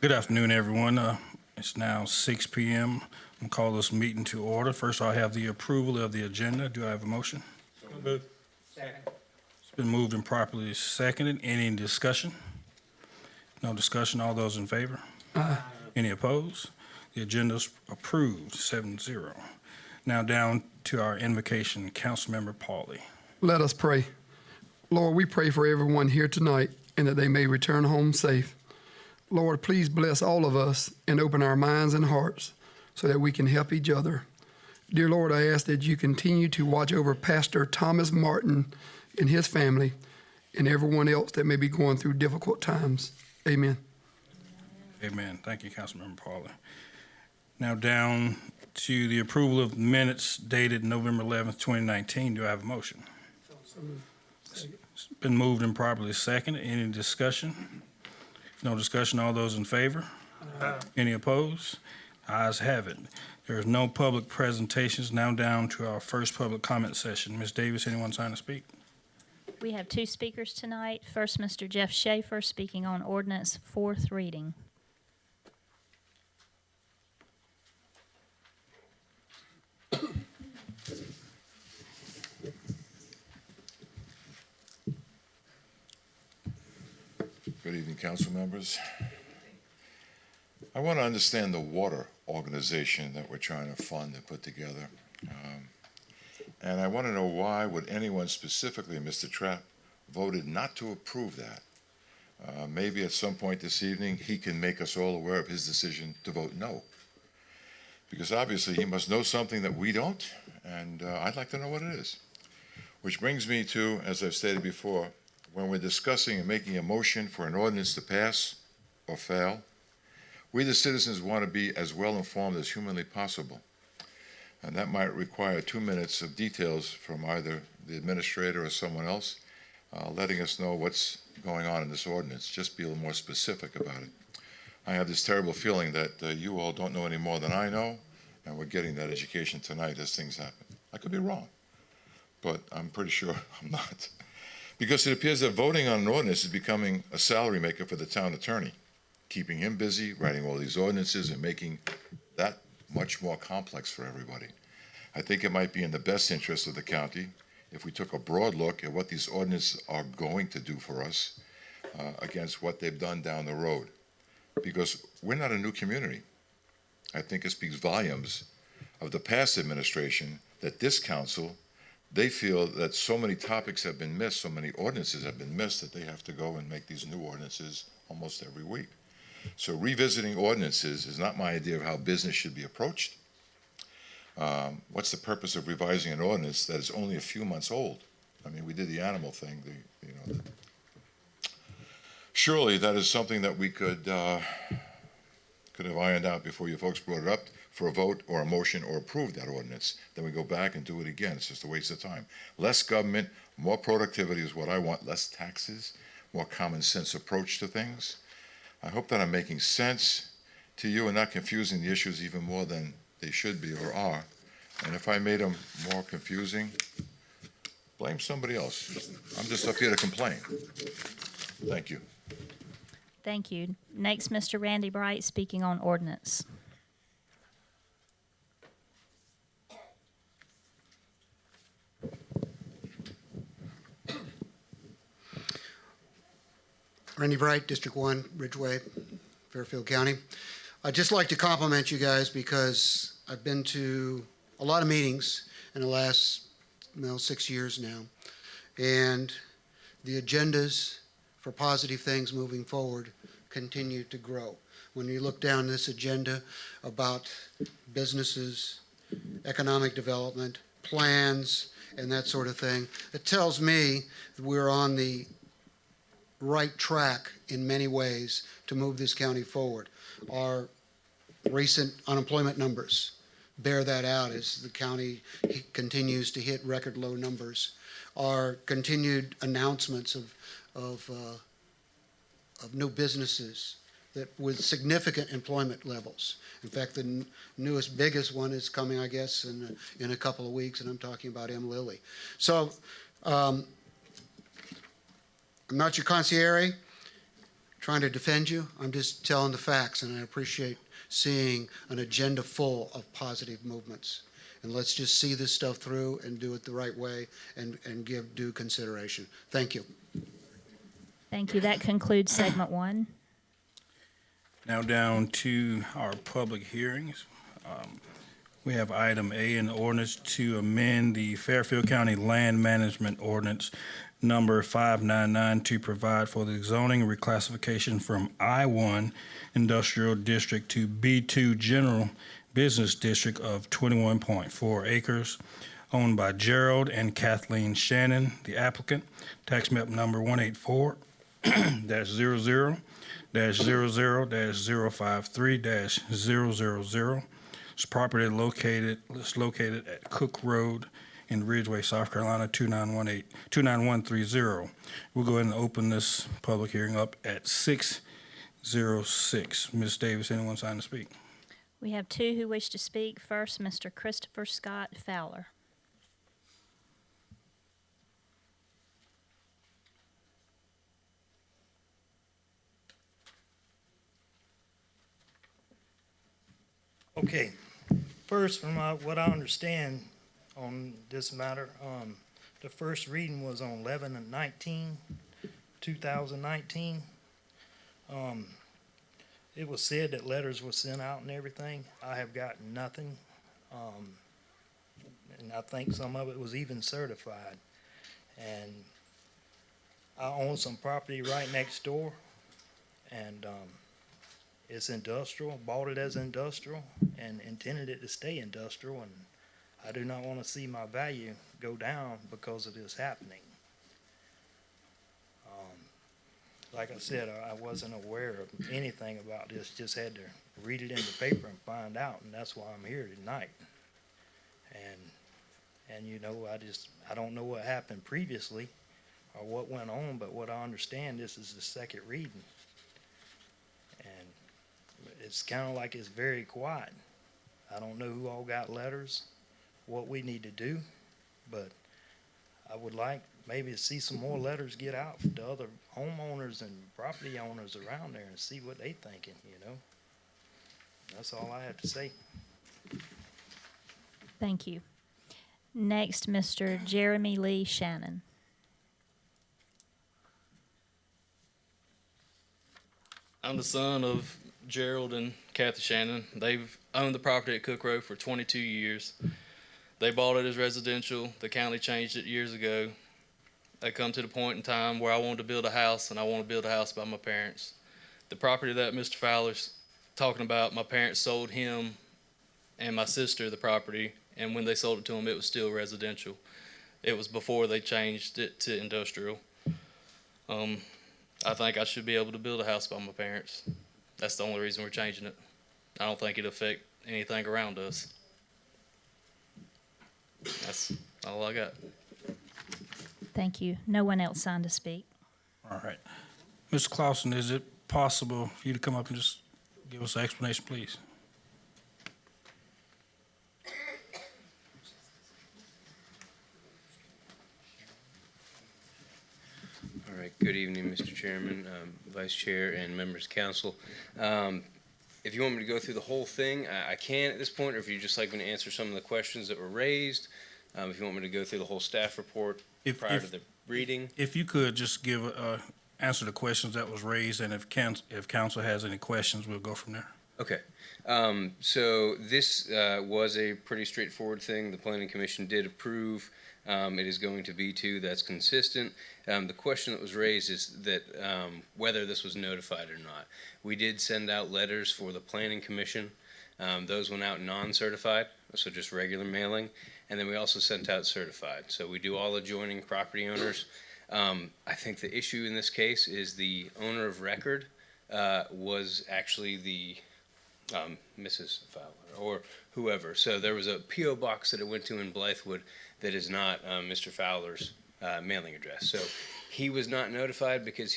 Good afternoon, everyone. It's now 6 p.m. I'm going to call this meeting to order. First, I have the approval of the agenda. Do I have a motion? So moved. Second. It's been moved and properly seconded. Any discussion? No discussion. All those in favor? Aye. Any opposed? The agenda is approved, 7-0. Now down to our invocation, Councilmember Pauly. Let us pray. Lord, we pray for everyone here tonight and that they may return home safe. Lord, please bless all of us and open our minds and hearts so that we can help each other. Dear Lord, I ask that you continue to watch over Pastor Thomas Martin and his family and everyone else that may be going through difficult times. Amen. Amen. Thank you, Councilmember Pauly. Now down to the approval of minutes dated November 11th, 2019. Do I have a motion? It's been moved and properly seconded. Any discussion? If no discussion, all those in favor? Aye. Any opposed? Ayes have it. There is no public presentations. Now down to our first public comment session. Ms. Davis, anyone sign to speak? We have two speakers tonight. First, Mr. Jeff Schaefer speaking on ordinance, fourth reading. Good evening, council members. I want to understand the water organization that we're trying to fund and put together. And I want to know why would anyone, specifically Mr. Trapp, voted not to approve that. Maybe at some point this evening, he can make us all aware of his decision to vote no. Because obviously he must know something that we don't, and I'd like to know what it is. Which brings me to, as I've stated before, when we're discussing and making a motion for an ordinance to pass or fail, we the citizens want to be as well informed as humanly possible. And that might require 2 minutes of details from either the administrator or someone else, letting us know what's going on in this ordinance. Just be a little more specific about it. I have this terrible feeling that you all don't know any more than I know, and we're getting that education tonight as things happen. I could be wrong, but I'm pretty sure I'm not. Because it appears that voting on an ordinance is becoming a salary maker for the town attorney, keeping him busy, writing all these ordinances and making that much more complex for everybody. I think it might be in the best interest of the county if we took a broad look at what these ordinances are going to do for us against what they've done down the road. Because we're not a new community. I think it speaks volumes of the past administration that this council, they feel that so many topics have been missed, so many ordinances have been missed that they have to go and make these new ordinances almost every week. So revisiting ordinances is not my idea of how business should be approached. What's the purpose of revising an ordinance that is only a few months old? I mean, we did the animal thing. Surely that is something that we could have ironed out before you folks brought it up for a vote or a motion or approve that ordinance. Then we go back and do it again. It's just a waste of time. Less government, more productivity is what I want. Less taxes, more common sense approach to things. I hope that I'm making sense to you and not confusing the issues even more than they should be or are. And if I made them more confusing, blame somebody else. I'm just up here to complain. Thank you. Thank you. Next, Mr. Randy Bright speaking on ordinance. Randy Bright, District 1, Ridgeway, Fairfield County. I'd just like to compliment you guys because I've been to a lot of meetings in the last 6 years now, and the agendas for positive things moving forward continue to grow. When you look down this agenda about businesses, economic development, plans, and that sort of thing, it tells me that we're on the right track in many ways to move this county forward. Our recent unemployment numbers bear that out as the county continues to hit record low numbers. Our continued announcements of new businesses that with significant employment levels. In fact, the newest, biggest one is coming, I guess, in a couple of weeks, and I'm talking about M. Lilly. So I'm not your concierge, trying to defend you. I'm just telling the facts, and I appreciate seeing an agenda full of positive movements. And let's just see this stuff through and do it the right way and give due consideration. Thank you. Thank you. That concludes segment one. Now down to our public hearings. We have item A, an ordinance to amend the Fairfield County Land Management Ordinance number 599 to provide for the zoning reclassification from I-1 Industrial District to B2 General Business District of 21.4 acres, owned by Gerald and Kathleen Shannon, the applicant, tax map number 184-00-00-053-000. This property is located at Cook Road in Ridgeway, South Carolina, 29130. We'll go ahead and open this public hearing up at 6:06. Ms. Davis, anyone signed to speak? We have two who wish to speak. First, Mr. Christopher Scott Fowler. Okay, first, from what I understand on this matter, the first reading was on 11/19/2019. It was said that letters were sent out and everything. I have gotten nothing. And I think some of it was even certified. And I own some property right next door, and it's industrial, bought it as industrial and intended it to stay industrial, and I do not want to see my value go down because of this happening. Like I said, I wasn't aware of anything about this, just had to read it in the paper and find out, and that's why I'm here tonight. And you know, I don't know what happened previously or what went on, but what I understand, this is the second reading. And it's kind of like it's very quiet. I don't know who all got letters, what we need to do, but I would like maybe to see some more letters get out to other homeowners and property owners around there and see what they thinking, you know. That's all I have to say. Thank you. Next, Mr. Jeremy Lee Shannon. I'm the son of Gerald and Kathy Shannon. They've owned the property at Cook Road for 22 years. They bought it as residential. The county changed it years ago. I come to the point in time where I wanted to build a house, and I want to build a house by my parents. The property that Mr. Fowler's talking about, my parents sold him and my sister the property, and when they sold it to him, it was still residential. It was before they changed it to industrial. I think I should be able to build a house by my parents. That's the only reason we're changing it. I don't think it'll affect anything around us. That's all I got. Thank you. No one else signed to speak. All right. Mr. Clausen, is it possible for you to come up and just give us an explanation, please? All right, good evening, Mr. Chairman, Vice Chair, and members of council. If you want me to go through the whole thing, I can at this point, or if you'd just like me to answer some of the questions that were raised, if you want me to go through the whole staff report prior to the reading. If you could just give, answer the questions that was raised, and if council has any questions, we'll go from there. Okay. So this was a pretty straightforward thing. The Planning Commission did approve. It is going to B2. That's consistent. The question that was raised is that whether this was notified or not. We did send out letters for the Planning Commission. Those went out non-certified, so just regular mailing. And then we also sent out certified. So we do all adjoining property owners. I think the issue in this case is the owner of record was actually the Mrs. Fowler or whoever. So there was a P.O. box that it went to in Blythewood that is not Mr. Fowler's mailing address. So he was not notified because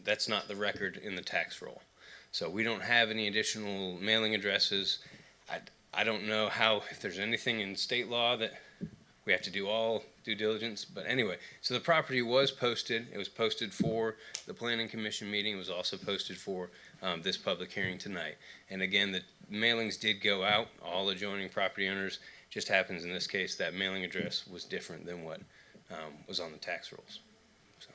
that's not the record in the tax roll. So we don't have any additional mailing addresses. I don't know if there's anything in state law that we have to do all due diligence. But anyway, so the property was posted. It was posted for the planning commission meeting. It was also posted for this public hearing tonight. And again, the mailings did go out, all adjoining property owners. Just happens in this case that mailing address was different than what was on the tax rolls. So.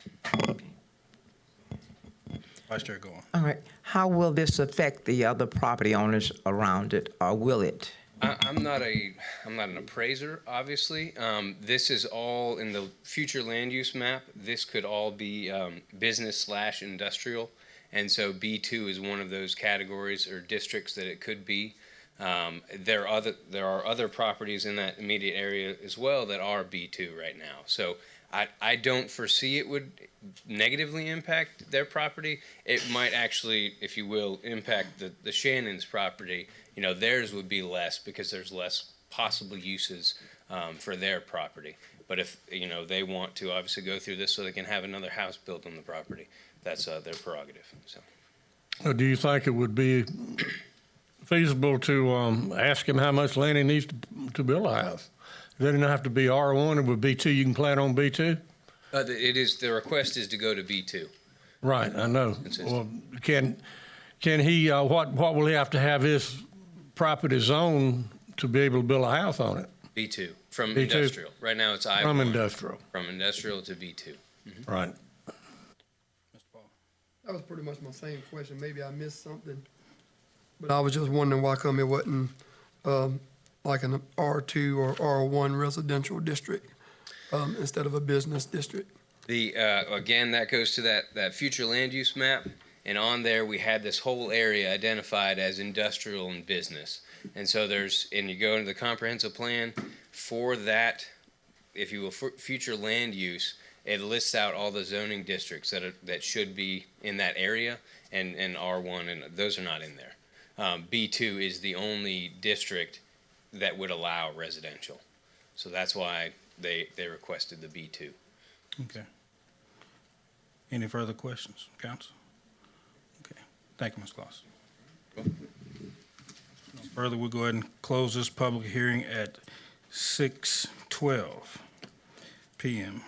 Vice Chair Goins. All right. How will this affect the other property owners around it, or will it? I'm not an appraiser, obviously. This is all in the future land use map. This could all be business/industrial, and so B2 is one of those categories or districts that it could be. There are other properties in that immediate area as well that are B2 right now. So I don't foresee it would negatively impact their property. It might actually, if you will, impact the Shannon's property. You know, theirs would be less because there's less possible uses for their property. But if, you know, they want to obviously go through this so they can have another house built on the property, that's their prerogative. So. Do you think it would be feasible to ask him how much land he needs to build a house? Does it not have to be R1, or with B2 you can plant on B2? The request is to go to B2. Right, I know. Consistent. Well, can he, what will he have to have his property zoned to be able to build a house on it? B2 from B2. industrial. Right now it's I1. From industrial, From industrial to B2. right. Mr. Paul. That was pretty much my same question. Maybe I missed something. But I was just wondering why come it wasn't like an R2 or R1 residential district instead of a business district. Again, that goes to that future land use map, and on there we had this whole area identified as industrial and business. And so and you go into the comprehensive plan for that, if you will, future land use, it lists out all the zoning districts that should be in that area, and R1, and those are not in there. B2 is the only district that would allow residential. So that's why they requested the B2. Okay. Any further questions, council? Okay. Thank you, Ms. Claus. No further, we'll go ahead and close this public hearing at 6:12 p.m.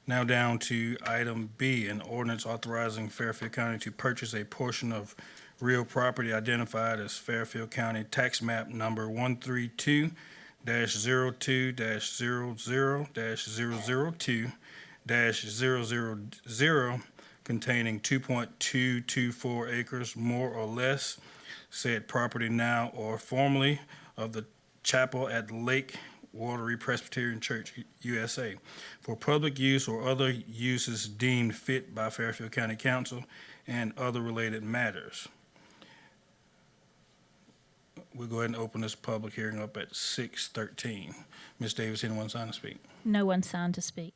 Now down to item B, an ordinance authorizing Fairfield County to purchase a portion of real property identified as Fairfield County Tax Map Number 132-02-00-002-000 containing 2.224 acres more or less, said property now or formerly of the Chapel at Lake Watery Presbyterian Church, USA, for public use or other uses deemed fit by Fairfield County Council and other related matters. We'll go ahead and open this public hearing up at 6:13. Ms. Davis, anyone sign to speak? No one signed to speak.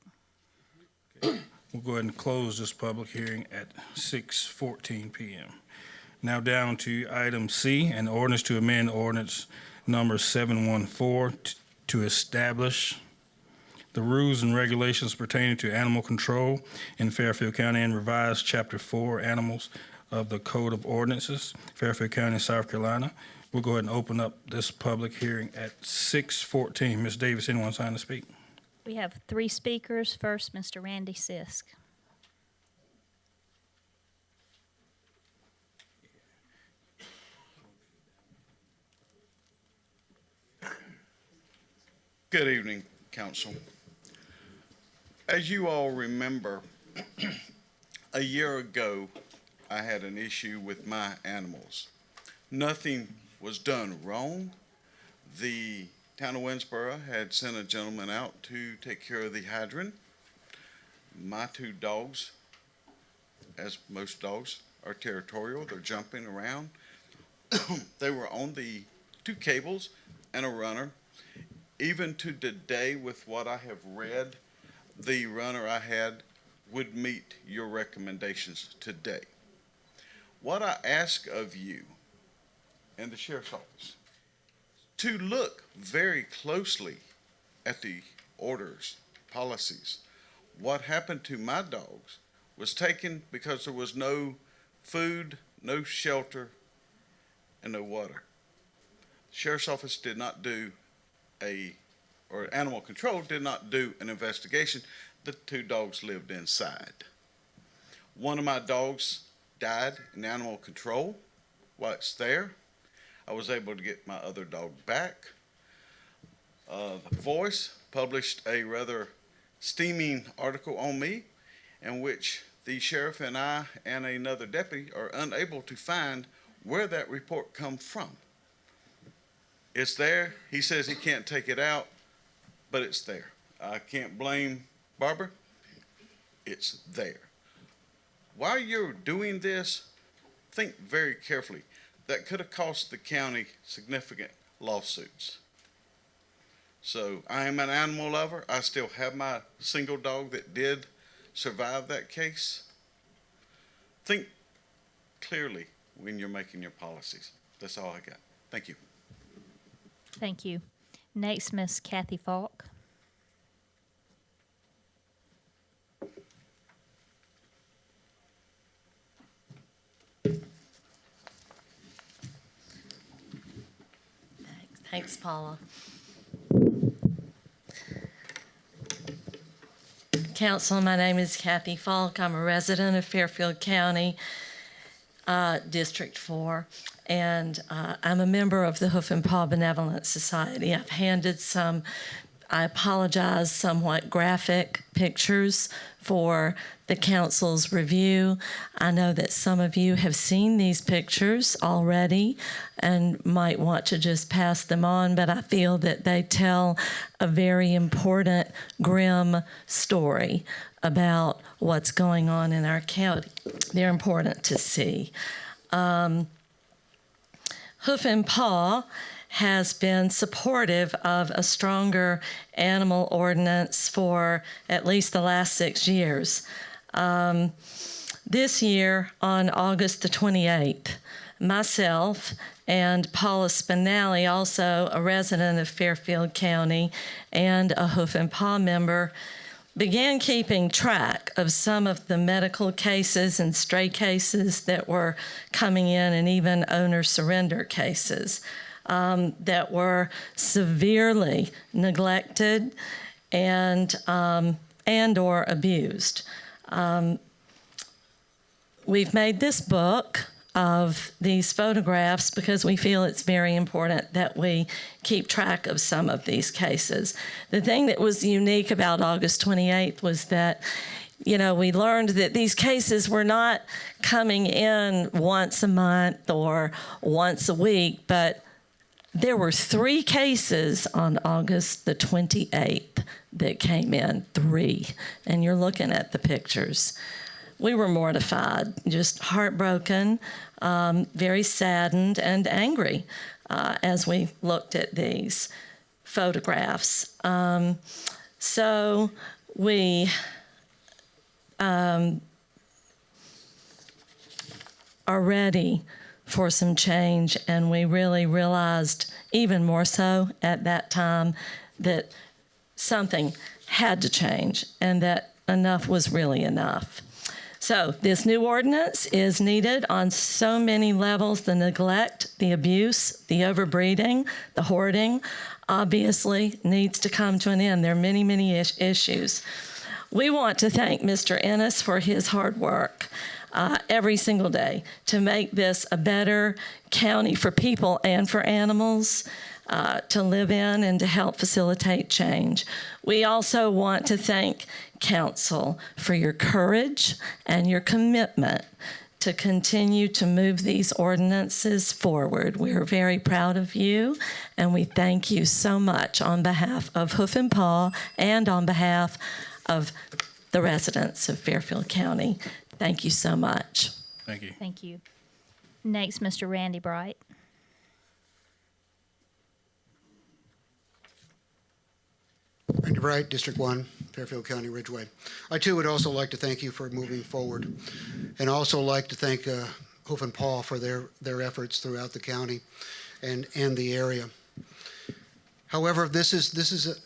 We'll go ahead and close this public hearing at 6:14 p.m. Now down to item C, an ordinance to amend ordinance number 714 to establish the rules and regulations pertaining to animal control in Fairfield County and revise Chapter 4, Animals of the Code of Ordinances, Fairfield County, South Carolina. We'll go ahead and open up this public hearing at 6:14. Ms. Davis, anyone sign to speak? We have 3 speakers. First, Mr. Randy Sisk. Good evening, council. As you all remember, a year ago, I had an issue with my animals. Nothing was done wrong. The town of Winsboro had sent a gentleman out to take care of the hydrant. My 2 dogs, as most dogs, are territorial. They're jumping around. They were on the 2 cables and a runner. Even to today, with what I have read, the runner I had would meet your recommendations today. What I ask of you and the sheriff's office, to look very closely at the orders, policies. What happened to my dogs was taken because there was no food, no shelter, and no water. The sheriff's office did not do a or animal control did not do an investigation. The 2 dogs lived inside. One of my dogs died in animal control while it's there. I was able to get my other dog back. The Voice published a rather steaming article on me in which the sheriff and I and another deputy are unable to find where that report come from. It's there. He says he can't take it out, but it's there. I can't blame Barbara. It's there. While you're doing this, think very carefully. That could have cost the county significant lawsuits. So I am an animal lover. I still have my single dog that did survive that case. Think clearly when you're making your policies. That's all I got. Thank you. Thank you. Next, Miss Kathy Falk. Thanks, Paula. Council, my name is Kathy Falk. I'm a resident of Fairfield County, District 4, and I'm a member of the Hoof and Paw Benevolent Society. I've handed some, I apologize, somewhat graphic pictures for the council's review. I know that some of you have seen these pictures already and might want to just pass them on, but I feel that they tell a very important, grim story about what's going on in our county. They're important to see. Hoof and Paw has been supportive of a stronger animal ordinance for at least the last 6 years. This year, on August the 28th, myself and Paula Spinelli, also a resident of Fairfield County and a Hoof and Paw member, began keeping track of some of the medical cases and stray cases that were coming in, and even owner surrender cases that were severely neglected and or abused. We've made this book of these photographs because we feel it's very important that we keep track of some of these cases. The thing that was unique about August 28th was that, you know, we learned that these cases were not coming in once a month or once a week, but there were 3 cases on August the 28th that came in, 3, and you're looking at the pictures. We were mortified, just heartbroken, very saddened and angry as we looked at these photographs. So we are ready for some change, and we really realized, even more so at that time, that something had to change and that enough was really enough. So this new ordinance is needed on so many levels: the neglect, the abuse, the overbreeding, the hoarding, obviously needs to come to an end. There are many, many issues. We want to thank Mr. Ennis for his hard work every single day to make this a better county for people and for animals to live in and to help facilitate change. We also want to thank Council for your courage and your commitment to continue to move these ordinances forward. We are very proud of you, and we thank you so much on behalf of Hoof and Paw and on behalf of the residents of Fairfield County. Thank you so much. Thank you. Thank you. Next, Mr. Randy Bright. Randy Bright, District 1, Fairfield County, Ridgeway. I too would also like to thank you for moving forward, and also like to thank Hoof and Paw for their efforts throughout the county and the area. However, this is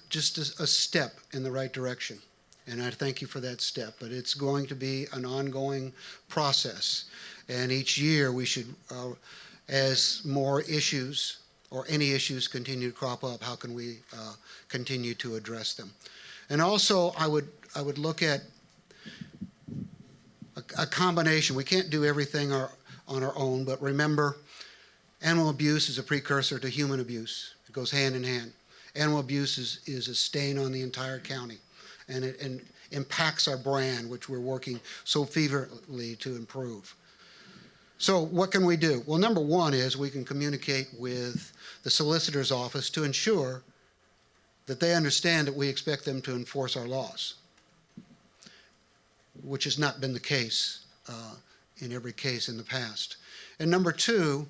just a step in the right direction, and I thank you for that step. But it's going to be an ongoing process, and each year we should, as more issues or any issues continue to crop up, how can we continue to address them? And also, I would look at a combination. We can't do everything on our own, but remember, animal abuse is a precursor to human abuse. It goes hand in hand. Animal abuse is a stain on the entire county, and it impacts our brand, which we're working so feverishly to improve. So what can we do? Well, number one is we can communicate with the solicitor's office to ensure that they understand that we expect them to enforce our laws, which has not been the case in every case in the past. And number two,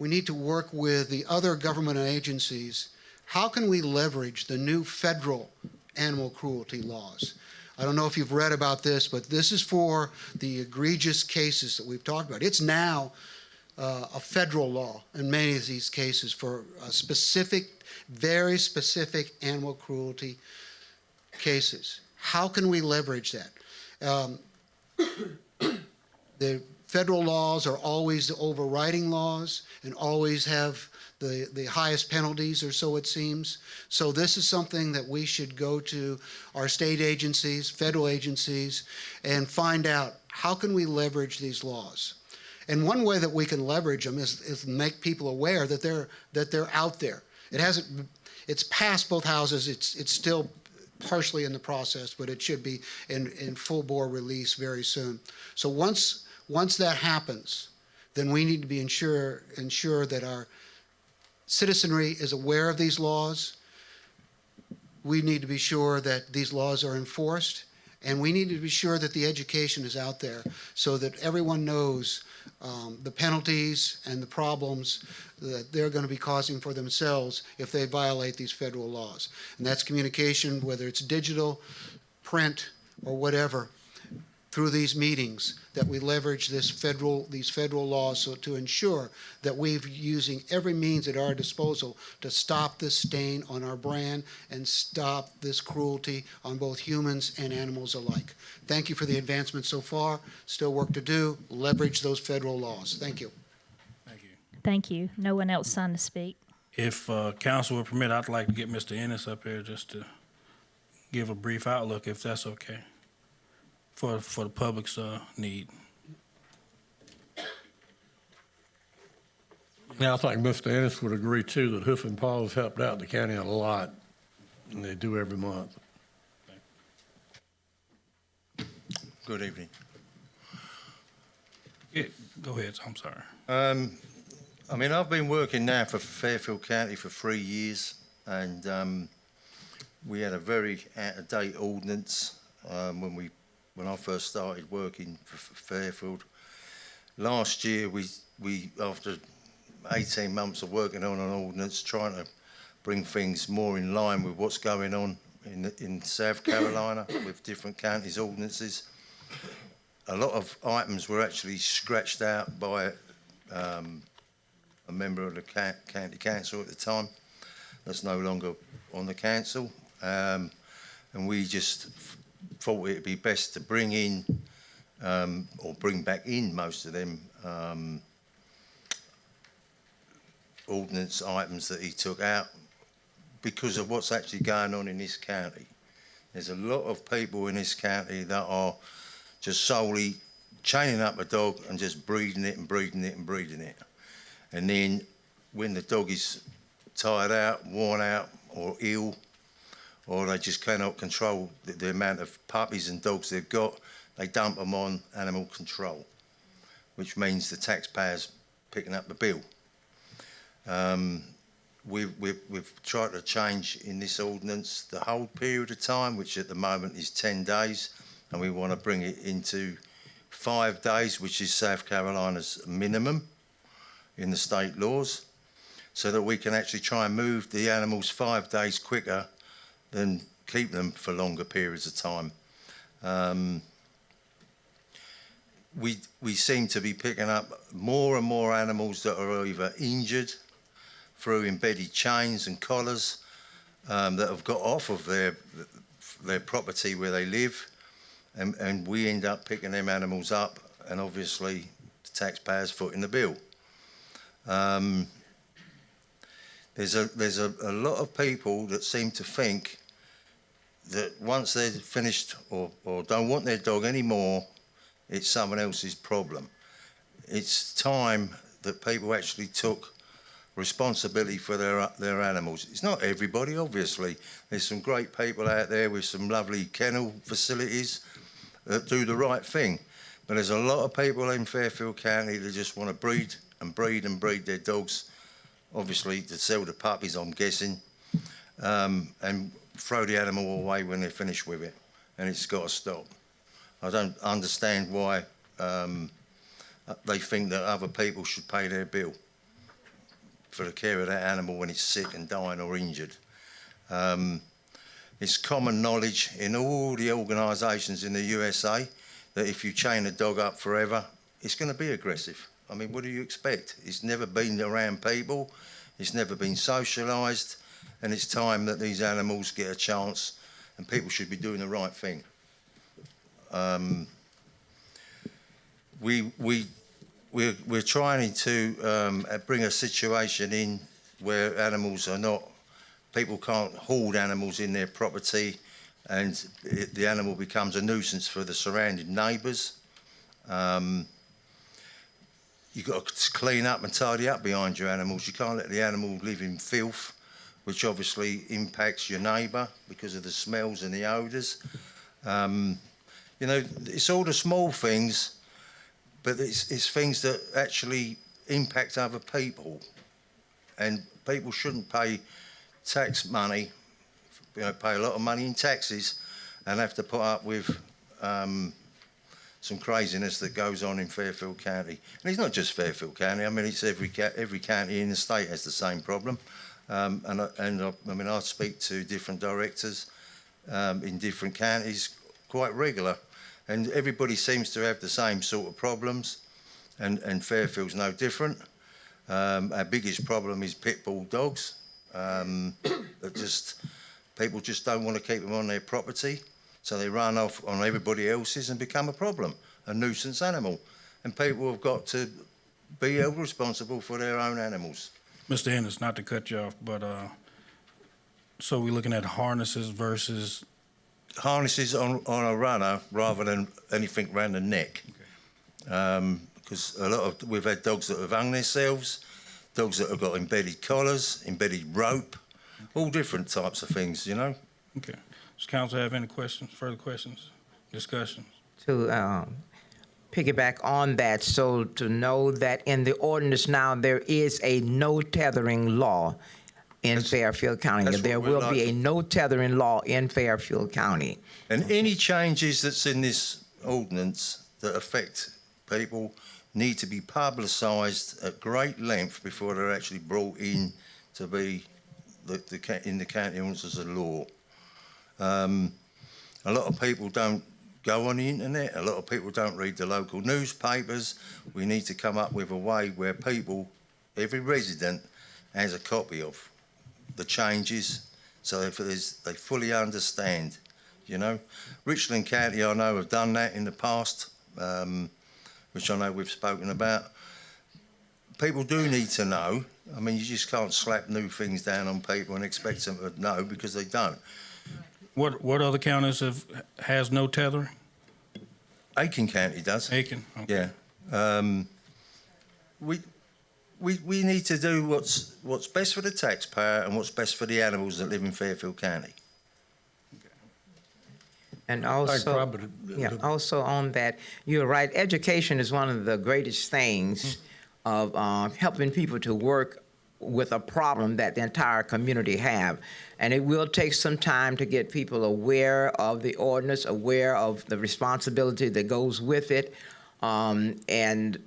we need to work with the other government agencies. How can we leverage the new federal animal cruelty laws? I don't know if you've read about this, but this is for the egregious cases that we've talked about. It's now a federal law in many of these cases for specific, very specific animal cruelty cases. How can we leverage that? The federal laws are always the overriding laws and always have the highest penalties, or so it seems. So this is something that we should go to our state agencies, federal agencies, and find out how can we leverage these laws. And one way that we can leverage them is make people aware that they're out there. It's passed both houses. It's still partially in the process, but it should be in full bore release very soon. So once that happens, then we need to be ensure that our citizenry is aware of these laws. We need to be sure that these laws are enforced, and we need to be sure that the education is out there so that everyone knows the penalties and the problems that they're going to be causing for themselves if they violate these federal laws. And that's communication, whether it's digital, print, or whatever, through these meetings, that we leverage these federal laws so to ensure that we're using every means at our disposal to stop this stain on our brand and stop this cruelty on both humans and animals alike. Thank you for the advancement so far. Still work to do. Leverage those federal laws. Thank you. Thank you. Thank you. No one else signed to speak. If council would permit, I'd like to get Mr. Ennis up here just to give a brief outlook, if that's okay, for the public's need. Yeah, I think Mr. Ennis would agree too that Hoof and Paws helped out the county a lot, and they do every month. Good evening. Yeah, go ahead, I'm sorry. I mean, I've been working now for Fairfield County for 3 years, and we had a very out-of-date ordinance when I first started working for Fairfield. Last year, we after 18 months of working on an ordinance, trying to bring things more in line with what's going on in South Carolina with different counties' ordinances. A lot of items were actually scratched out by a member of the county council at the time. That's no longer on the council, and we just thought it'd be best to bring in or bring back in most of them ordinance items that he took out because of what's actually going on in this county. There's a lot of people in this county that are just solely chaining up a dog and just breeding it and breeding it and breeding it. And then when the dog is tired out, worn out or ill, or they just cannot control the amount of puppies and dogs they've got, they dump them on animal control, which means the taxpayers picking up the bill. We've tried to change in this ordinance the whole period of time, which at the moment is 10 days, and we want to bring it into 5 days, which is South Carolina's minimum in the state laws, so that we can actually try and move the animals 5 days quicker than keep them for longer periods of time. We seem to be picking up more and more animals that are either injured through embedded chains and collars that have got off of their property where they live, and we end up picking them animals up, and obviously the taxpayers footing the bill. there's a lot of people that seem to think that once they're finished or don't want their dog anymore, it's someone else's problem. It's time that people actually took responsibility for their animals. It's not everybody, obviously. There's some great people out there with some lovely kennel facilities that do the right thing. But there's a lot of people in Fairfield County that just want to breed and breed and breed their dogs, obviously to sell the puppies, I'm guessing, and throw the animal away when they're finished with it. And it's got to stop. I don't understand why they think that other people should pay their bill for the care of that animal when it's sick and dying or injured. It's common knowledge in all the organisations in the USA that if you chain a dog up forever, it's going to be aggressive. I mean, what do you expect? It's never been around people, it's never been socialised, and it's time that these animals get a chance, and people should be doing the right thing. We're trying to bring a situation in where animals are not, people can't hoard animals in their property, and the animal becomes a nuisance for the surrounding neighbours. You've got to clean up and tidy up behind your animals. You can't let the animal live in filth, which obviously impacts your neighbour because of the smells and the odours. You know, it's all the small things, but it's things that actually impact other people. And people shouldn't pay tax money, you know, pay a lot of money in taxes and have to put up with some craziness that goes on in Fairfield County. And it's not just Fairfield County. I mean, it's every county in the state has the same problem. I mean, I speak to different directors in different counties quite regular, and everybody seems to have the same sort of problems, and Fairfield's no different. Our biggest problem is pit bull dogs. People just don't want to keep them on their property, so they run off on everybody else's and become a problem, a nuisance animal. And people have got to be held responsible for their own animals. Mr. Ennis, not to cut you off, but so we're looking at harnesses versus... Harnesses on a runner rather than anything around the neck. Because we've had dogs that have hung themselves, dogs that have got embedded collars, embedded rope, all different types of things, you know. Okay. Does council have any questions, further questions, discussions? To piggyback on that, so to know that in the ordinance now there is a no tethering law in Fairfield County. There will be a no tethering law in Fairfield County. And any changes that's in this ordinance that affect people need to be publicised at great length before they're actually brought in to be in the county ordinance as a law. A lot of people don't go on the internet. A lot of people don't read the local newspapers. We need to come up with a way where people, every resident, has a copy of the changes, so they fully understand, you know. Richland County, I know, have done that in the past, which I know we've spoken about. People do need to know. I mean, you just can't slap new things down on people and expect them to know, because they don't. What other counties has no tethering? Aiken County does. Aiken, okay. Yeah. We need to do what's best for the taxpayer and what's best for the animals that live in Fairfield County. And also, also on that, you're right, education is one of the greatest things of helping people to work with a problem that the entire community have. And it will take some time to get people aware of the ordinance, aware of the responsibility that goes with it. And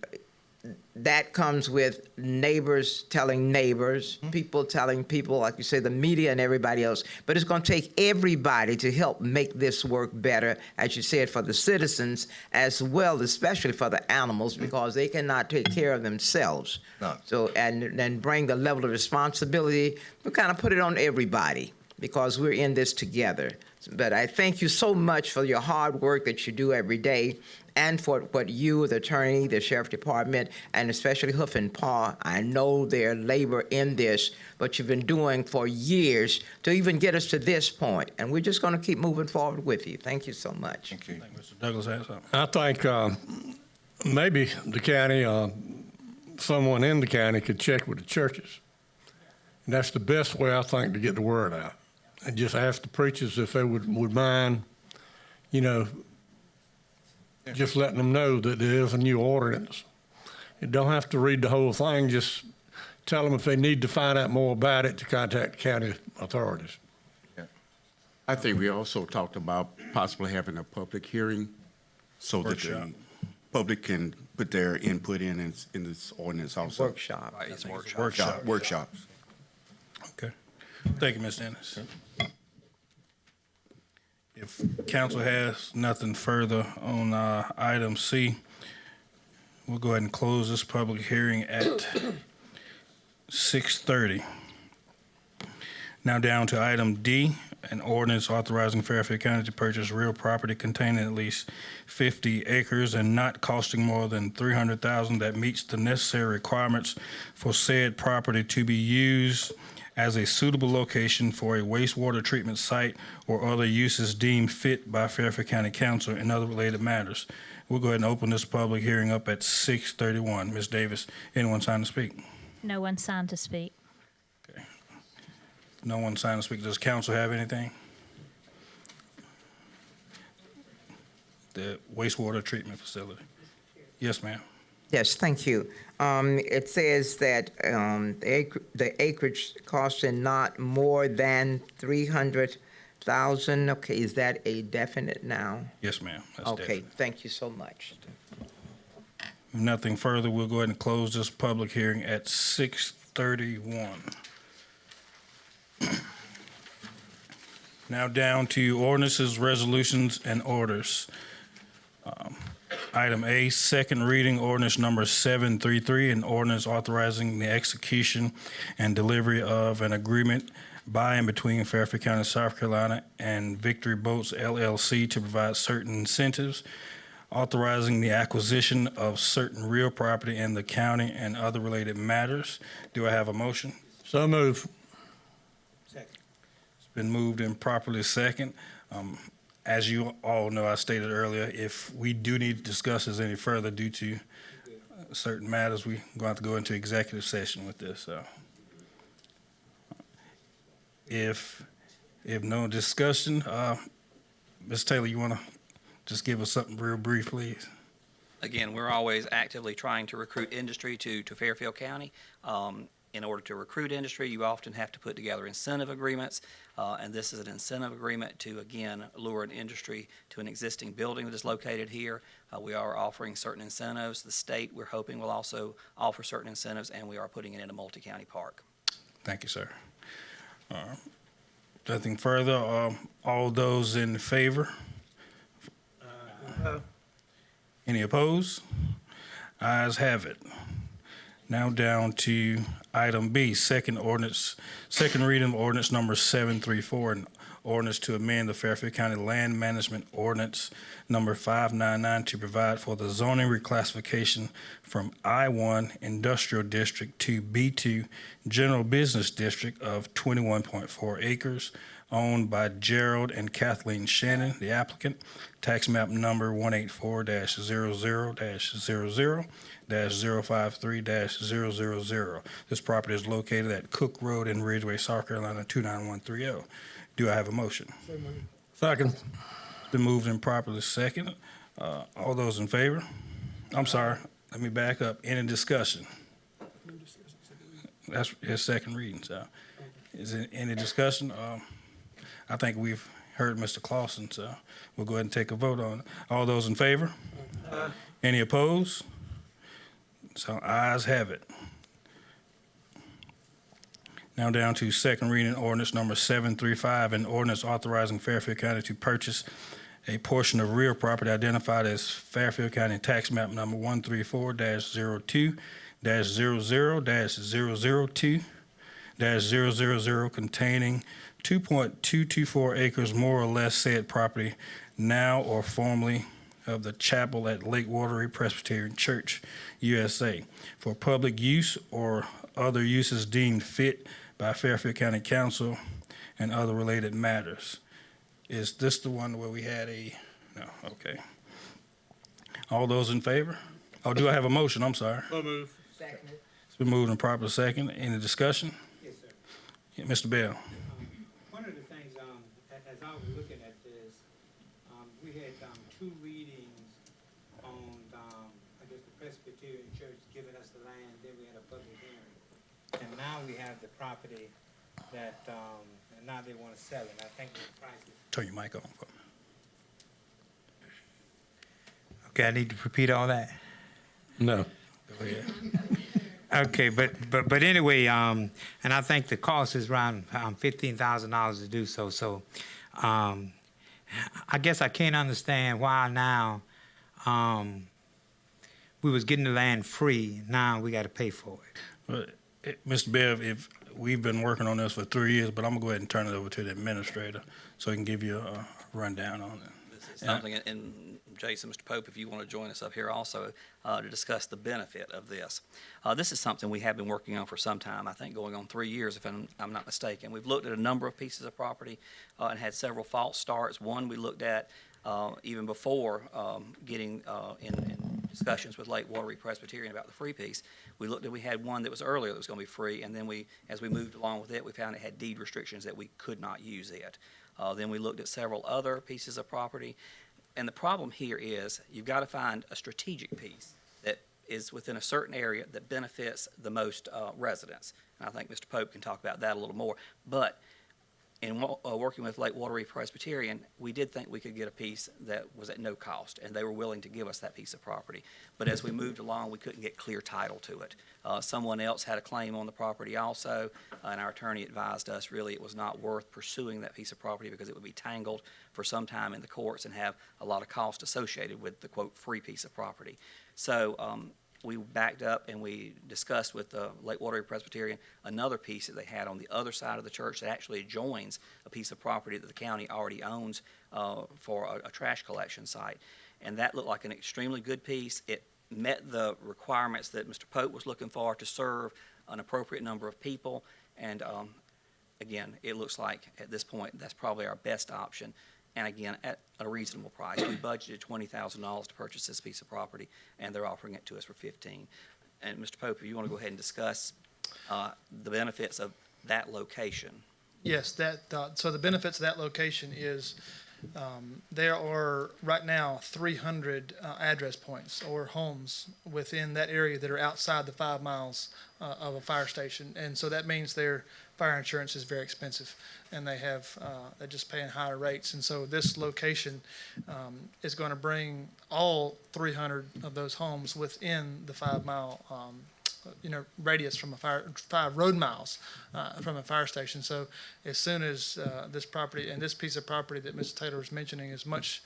that comes with neighbors telling neighbors, people telling people, like you say, the media and everybody else. But it's going to take everybody to help make this work better, as you said, for the citizens as well, especially for the animals, because they cannot take care of themselves. No. So, and bring the level of responsibility, we kind of put it on everybody, because we're in this together. But I thank you so much for your hard work that you do every day, and for what you, the attorney, the sheriff department, and especially Hoof and Paw, I know their labor in this, but you've been doing for years to even get us to this point, and we're just going to keep moving forward with you. Thank you so much. Thank you. I think Mr. Douglas has something. I think maybe the county, someone in the county could check with the churches. And that's the best way, I think, to get the word out. And just ask the preachers if they would mind, you know, just letting them know that there is a new ordinance. You don't have to read the whole thing. Just tell them if they need to find out more about it to contact county authorities. I think we also talked about possibly having a public hearing so that the public can put their input in this ordinance also. Workshop. Workshops. Okay. Thank you, Ms. Ennis. If council has nothing further on item C, we'll go ahead and close this public hearing at 6:30. Now down to item D, an ordinance authorizing Fairfield County to purchase real property containing at least 50 acres and not costing more than $300,000 that meets the necessary requirements for said property to be used as a suitable location for a wastewater treatment site or other uses deemed fit by Fairfield County Council and other related matters. We'll go ahead and open this public hearing up at 6:31. Ms. Davis, anyone signed to speak? No one signed to speak. Okay. No one signed to speak. Does council have anything? The wastewater treatment facility. Yes, ma'am. Yes, thank you. It says that the acreage costing not more than 300,000. Okay, is that a definite now? Yes, ma'am. That's Okay, definite. thank you so much. If nothing further, we'll go ahead and close this public hearing at 6:31. Now down to ordinances, resolutions, and orders. Item A, second reading ordinance number 733, an ordinance authorizing the execution and delivery of an agreement by and between Fairfield County, South Carolina, and Victory Boats LLC to provide certain incentives, authorizing the acquisition of certain real property in the county and other related matters. Do I have a motion? So move. It's been moved and properly second. As you all know, I stated earlier, if we do need to discuss this any further due to certain matters, we're going to have to go into executive session with this. So, if no discussion, Ms. Taylor, you want to just give us something real brief, please? Again, we're always actively trying to recruit industry to Fairfield County. In order to recruit industry, you often have to put together incentive agreements, and this is an incentive agreement to, again, lure an industry to an existing building that is located here. We are offering certain incentives. The state, we're hoping, will also offer certain incentives, and we are putting it in a multi-county park. Thank you, sir. Nothing further. All those in favor? Any opposed? Ayes have it. Now down to item B, second reading of ordinance number 734, an ordinance to amend the Fairfield County Land Management Ordinance number 599 to provide for the zoning reclassification from I-1 Industrial District to B2 General Business District of 21.4 acres owned by Gerald and Kathleen Shannon, the applicant, tax map number 184-00-00-053-000. This property is located at Cook Road in Ridgeway, South Carolina, 29130. Do I have a motion? Second. It's been moved and properly second. All those in favor? I'm sorry, let me back up. Any discussion? That's his second reading, so. Is there any discussion? I think we've heard Mr. Clausen, so we'll go ahead and take a vote on it. All those in favor? Any opposed? So ayes have it. Now down to second reading ordinance number 735, an ordinance authorizing Fairfield County to purchase a portion of real property identified as Fairfield County tax map number 134-02-00-002-000 containing 2.224 acres more or less said property now or formerly of the chapel at Lake Wateree Presbyterian Church, USA, for public use or other uses deemed fit by Fairfield County Council and other related matters. Is this the one where we had no, okay. All those in favor? Oh, do I have a motion? I'm sorry. So move. It's been moved and proper second. Any discussion? Yes, sir. Yeah, Mr. Bell. One of the things, as I was looking at this, we had two readings on, I guess, the Presbyterian Church giving us the land, then we had a public hearing. And now we have the property that, and now they want to sell it. I think the price is. Turn your mic on for me. Okay, I need to repeat all that. No. Go ahead. Okay, but anyway, and I think the cost is around $15,000 to do so. So, I guess I can't understand why now we was getting the land free. Now we got to pay for it. Well, Mr. Bev, if we've been working on this for 3 years, but I'm gonna go ahead and turn it over to the administrator so he can give you a rundown on it. This is something, and Jason, Mr. Pope, if you want to join us up here also to discuss the benefit of this. This is something we have been working on for some time, I think going on 3 years, if I'm not mistaken. We've looked at a number of pieces of property and had several false starts. One we looked at even before getting in discussions with Lake Wateree Presbyterian about the free piece. We had one that was earlier that was going to be free, and then as we moved along with it, we found it had deed restrictions that we could not use it. Then we looked at several other pieces of property. And the problem here is you've got to find a strategic piece that is within a certain area that benefits the most residents. And I think Mr. Pope can talk about that a little more. But in working with Lake Wateree Presbyterian, we did think we could get a piece that was at no cost, and they were willing to give us that piece of property. But as we moved along, we couldn't get clear title to it. Someone else had a claim on the property also, and our attorney advised us really it was not worth pursuing that piece of property because it would be tangled for some time in the courts and have a lot of cost associated with the, quote, free piece of property. So we backed up and we discussed with the Lake Wateree Presbyterian another piece that they had on the other side of the church that actually adjoins a piece of property that the county already owns for a trash collection site. And that looked like an extremely good piece. It met the requirements that Mr. Pope was looking for to serve an appropriate number of people. And again, it looks like at this point that's probably our best option. And again, at a reasonable price. We budgeted $20,000 to purchase this piece of property, and they're offering it to us for $15,000. And Mr. Pope, if you want to go ahead and discuss the benefits of that location. Yes, so the benefits of that location is there are right now 300 address points or homes within that area that are outside the 5 miles of a fire station, and so that means their fire insurance is very expensive, and they're just paying higher rates. And so this location is going to bring all 300 of those homes within the 5 mile radius from 5 road miles from a fire station. So as soon as this property and this piece of property that Mr. Taylor was mentioning is much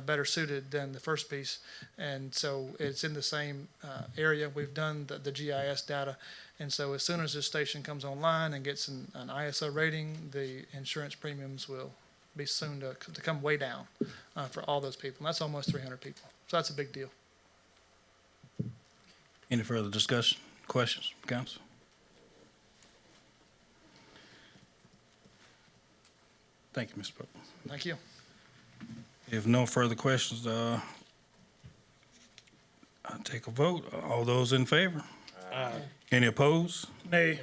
better suited than the first piece, and so it's in the same area. We've done the GIS data, and so as soon as this station comes online and gets an ISO rating, the insurance premiums will be soon to come way down for all those people. And that's almost 300 people. So that's a big deal. Any further discussion, questions, council? Thank you, Mr. Pope. Thank you. If no further questions, I'll take a vote. All those in favor? Aye. Any opposed? Nay.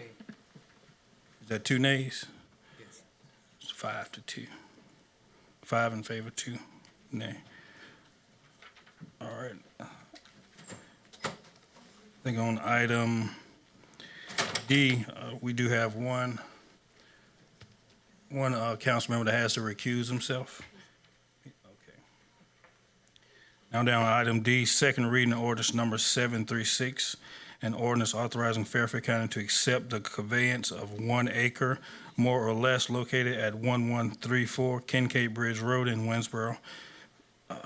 Is that 2 nays? Yes. It's 5-2. 5 in favor, 2 nay. All right. I think on item D, we do have one council member that has to recuse himself. Okay. Now down on item D, second reading of ordinance number 736, an ordinance authorizing Fairfield County to accept the conveyance of 1 acre more or less located at 1134 Kincaid Bridge Road in Winsboro,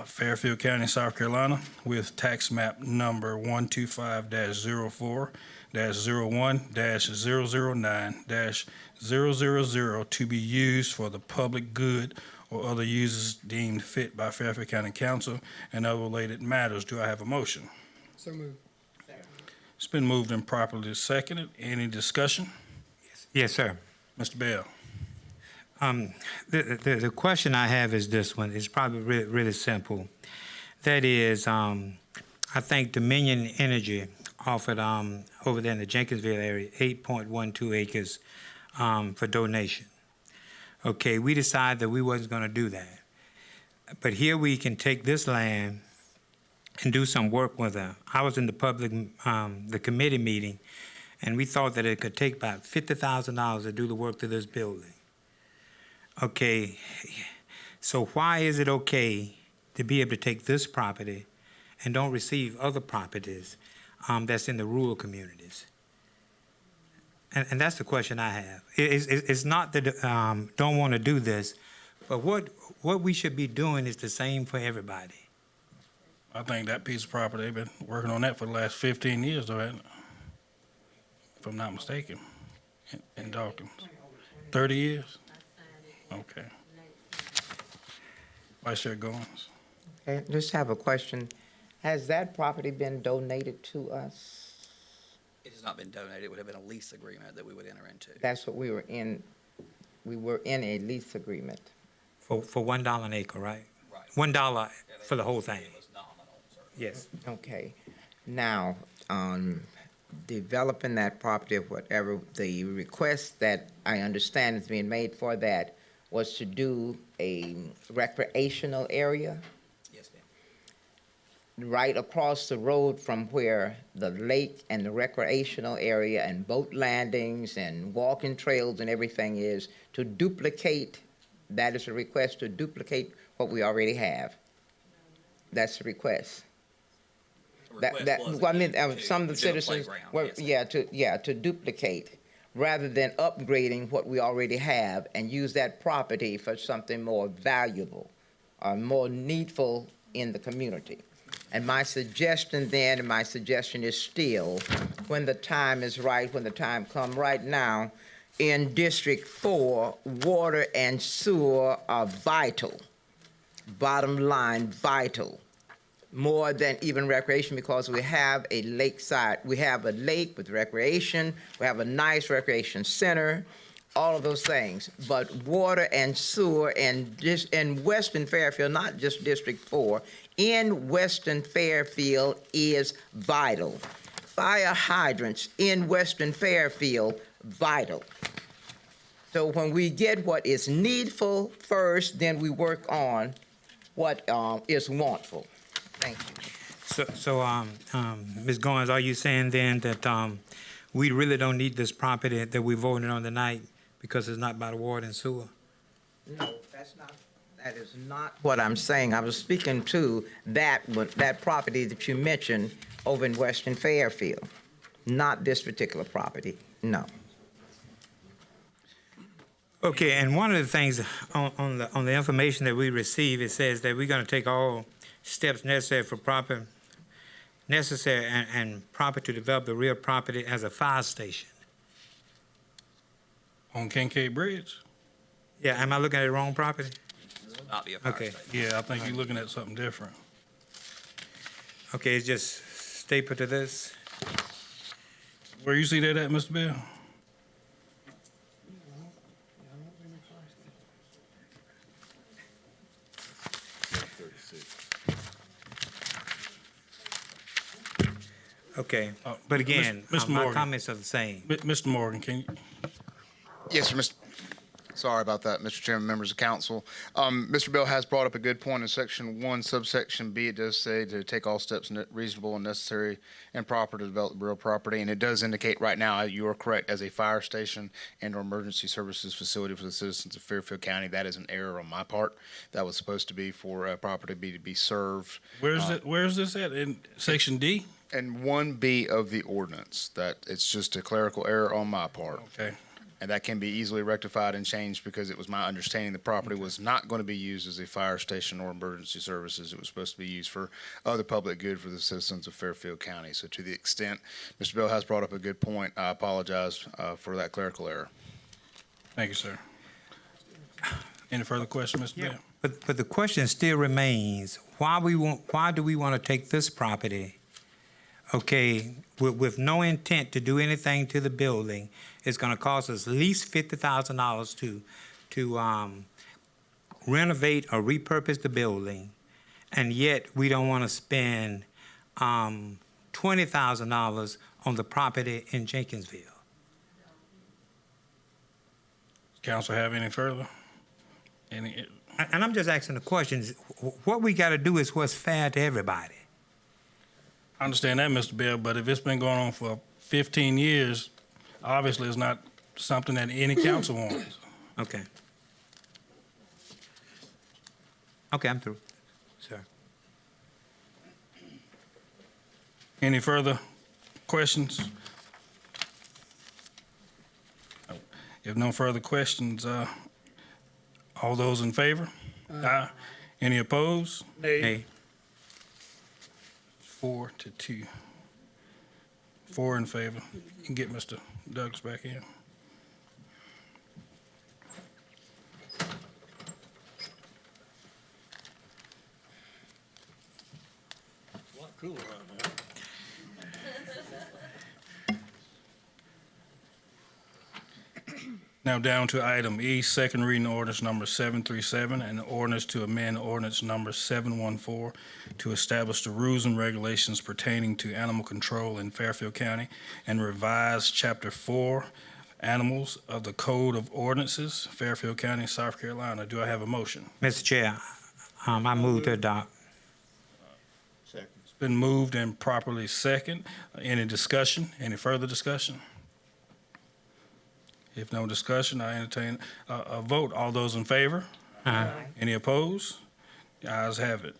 Fairfield County, South Carolina, with tax map number 125-04, 1-009-000 to be used for the public good or other uses deemed fit by Fairfield County Council and other related matters. Do I have a motion? So moved. It's been moved and properly seconded. Any discussion? Yes, sir. Mr. Bell? The question I have is this one. It's probably really simple. That is, I think Dominion Energy offered over there in the Jenkinsville area 8.12 acres for donation. Okay, we decided that we wasn't going to do that. But here we can take this land and do some work with it. I was in the committee meeting, and we thought that it could take about $50,000 to do the work to this building. Okay, so why is it okay to be able to take this property and don't receive other properties that's in the rural communities? And that's the question I have. It's not that don't want to do this, but what we should be doing is the same for everybody. I think that piece of property, they've been working on that for the last 15 years, though, hasn't it? If I'm not mistaken, in Dawkins. 30 years? Okay. Vice Chair Goins. Okay, just have a question. Has that property been donated to us? It has not been donated. It would have been a lease agreement that we would enter into. That's what we were in. We were in a lease agreement. For $1 an acre, right? Right. $1 for the whole thing. It was nominal, certainly. Yes. Okay. Now, developing that property or whatever, the request that I understand is being made for that was to do a recreational area Yes, ma'am. right across the road from where the lake and the recreational area and boat landings and walking trails and everything is, to duplicate. That is a request to duplicate what we already have. That's the request. Some of the citizens were, to duplicate rather than upgrading what we already have and use that property for something more valuable or more needful in the community. And my suggestion then, and my suggestion is still, when the time is right, when the time comes right now, in District 4, water and sewer are vital. Bottom line, vital. More than even recreation, because we have a lakeside, we have a lake with recreation, we have a nice recreation center, all of those things. But water and sewer in Western Fairfield, not just District 4, in Western Fairfield is vital. Fire hydrants in Western Fairfield, vital. So when we get what is needful first, then we work on what is wantful. Thank you. So, Ms. Goins, are you saying then that we really don't need this property that we voted on tonight because it's not by the water and sewer? No, that is not what I'm saying. I was speaking to that property that you mentioned over in Western Fairfield, not this particular property, no. Okay, and one of the things on the information that we receive, it says that we're going to take all steps necessary and proper to develop the real property as a fire station. On Kincaid Bridge? Yeah, am I looking at the wrong property? This will not be a fire Okay. station. Yeah, I think you're looking at something different. Okay, it's just stay put to this. Where you see that at, Mr. Bell? Okay, but again, Mr. my Morgan. comments are the same. Mr. Morgan, can you? Yes, sir, sorry about that, Mr. Chairman, members of council. Mr. Bell has brought up a good point in section 1, subsection B. It does say to take all steps reasonable and necessary and proper to develop real property. And it does indicate right now, you are correct, as a fire station and or emergency services facility for the citizens of Fairfield County. That is an error on my part. That was supposed to be for property to be served. Where's this at, in section D? And 1B of the ordinance, that it's just a clerical error on my part. Okay. and that can be easily rectified and changed because it was my understanding the property was not going to be used as a fire station or emergency services. It was supposed to be used for other public good for the citizens of Fairfield County. So to the extent Mr. Bell has brought up a good point, I apologize for that clerical error. Thank you, sir. Any further questions, Mr. Bell? But the question still remains, why do we want to take this property, okay, with no intent to do anything to the building? It's going to cost us at least $50,000 to renovate or repurpose the building, and yet we don't want to spend $20,000 on the property in Jenkinsville. Council have any further? And I'm just asking the questions. What we got to do is what's fair to everybody. I understand that, Mr. Bell, but if it's been going on for 15 years, obviously it's not something that any council wants. Okay. Okay, I'm through, sir. Any further questions? If no further questions, all those in favor? Aye. Any opposed? Nay. 4-2. 4 in favor. You can get Mr. Douglas back in. A lot cooler right now. Now down to item E, second reading ordinance number 737, and ordinance to amend ordinance number 714 to establish the rules and regulations pertaining to animal control in Fairfield County and revise Chapter 4, Animals of the Code of Ordinances, Fairfield County, South Carolina. Do I have a motion? Mr. Chair, I move to adopt. It's been moved and properly second. Any discussion? Any further discussion? If no discussion, I entertain a vote. All those in favor? Aye. Any opposed? The ayes have it.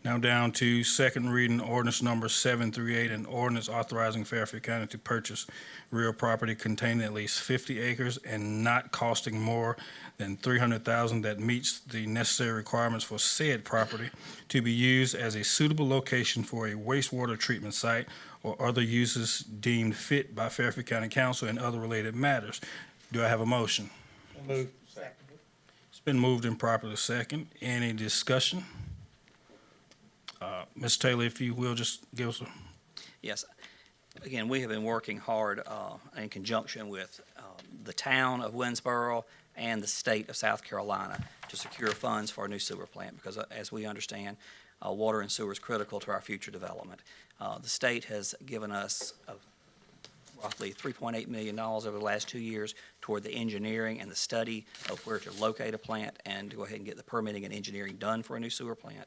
Now down to second reading ordinance number 738, an ordinance authorizing Fairfield County to purchase real property containing at least 50 acres and not costing more than $300,000 that meets the necessary requirements for said property to be used as a suitable location for a wastewater treatment site or other uses deemed fit by Fairfield County Council and other related matters. Do I have a motion? Move. It's been moved and properly second. Any discussion? Ms. Taylor, if you will, just give us a... Yes. Again, we have been working hard in conjunction with the town of Winsboro and the state of South Carolina to secure funds for a new sewer plant because, as we understand, water and sewer is critical to our future development. The state has given us roughly $3.8 million over the last 2 years toward the engineering and the study of where to locate a plant and to go ahead and get the permitting and engineering done for a new sewer plant.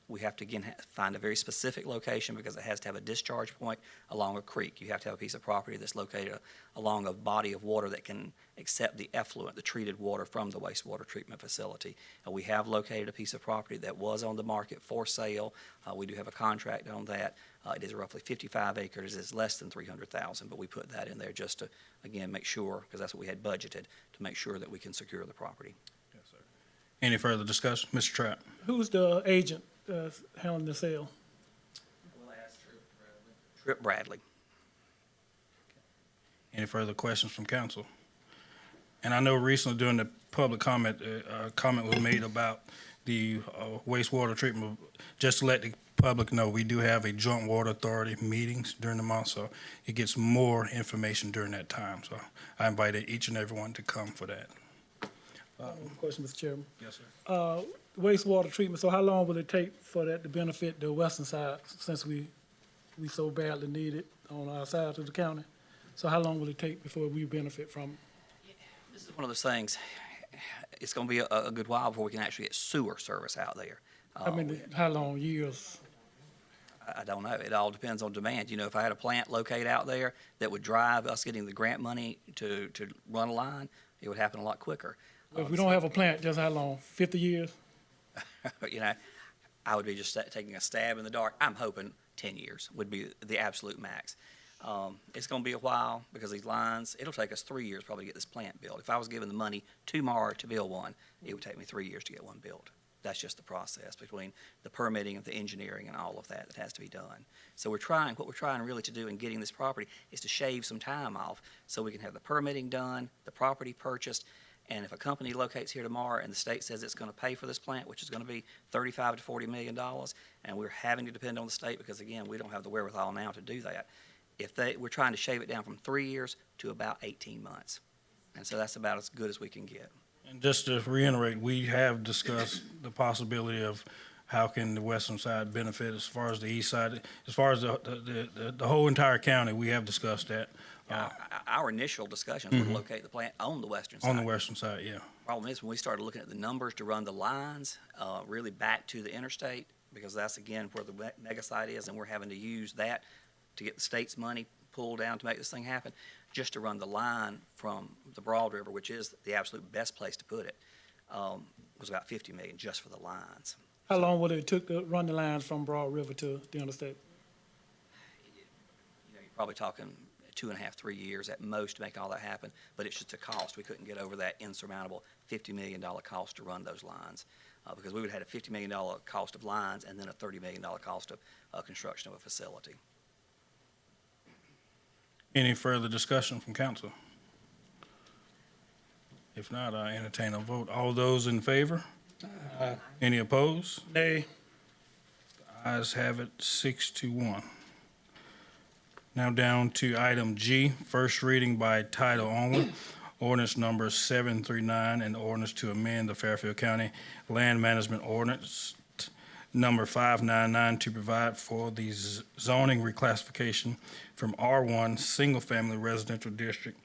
We have to, again, find a very specific location because it has to have a discharge point along a creek. You have to have a piece of property that's located along a body of water that can accept the effluent, the treated water from the wastewater treatment facility. We have located a piece of property that was on the market for sale. We do have a contract on that. It is roughly 55 acres. It's less than $300,000, but we put that in there just to, again, make sure, because that's what we had budgeted, to make sure that we can secure the property. Any further discussion? Mr. Trapp? Who's the agent handling the sale? Trip Bradley. Any further questions from council? And I know recently during the public comment, comment was made about the wastewater treatment. Just to let the public know, we do have a joint water authority meetings during the month, so it gets more information during that time. So I invited each and everyone to come for that. Question, Mr. Chairman. Yes, sir. Wastewater treatment, so how long will it take for that to benefit the western side since we so badly need it on our side of the county? So how long will it take before we benefit from it? This is one of those things, it's going to be a good while before we can actually get sewer service out there. How long, years? I don't know. It all depends on demand. You know, if I had a plant located out there that would drive us getting the grant money to run a line, it would happen a lot quicker. If we don't have a plant, just how long? 50 years? You know, I would be just taking a stab in the dark. I'm hoping 10 years would be the absolute max. It's going to be a while because these lines, it'll take us 3 years probably to get this plant built. If I was given the money tomorrow to build one, it would take me 3 years to get one built. That's just the process between the permitting and the engineering and all of that that has to be done. So what we're trying really to do in getting this property is to shave some time off so we can have the permitting done, the property purchased, and if a company locates here tomorrow and the state says it's going to pay for this plant, which is going to be $35 to $40 million, and we're having to depend on the state because, again, we don't have the wherewithal now to do that. We're trying to shave it down from 3 years to about 18 months. And so that's about as good as we can get. And just to reiterate, we have discussed the possibility of how can the western side benefit as far as the east side, as far as the whole entire county, we have discussed that. Our initial discussions were to locate the plant on the western side. On the western side, yeah. Problem is, when we started looking at the numbers to run the lines really back to the interstate, because that's, again, where the mega site is, and we're having to use that to get the state's money pulled down to make this thing happen, just to run the line from the Broad River, which is the absolute best place to put it, was about $50 million just for the lines. How long would it took to run the lines from Broad River to the interstate? You're probably talking 2.5, 3 years at most to make all that happen, but it's just a cost. We couldn't get over that insurmountable $50 million cost to run those lines because we would have had a $50 million cost of lines and then a $30 million cost of construction of a facility. Any further discussion from council? If not, I entertain a vote. All those in favor? Any opposed? Nay. Ayes have it, 6-1. Now down to item G, first reading by title only. Ordinance number 739, an ordinance to amend the Fairfield County Land Management Ordinance number 599 to provide for the zoning reclassification from R1 Single Family Residential District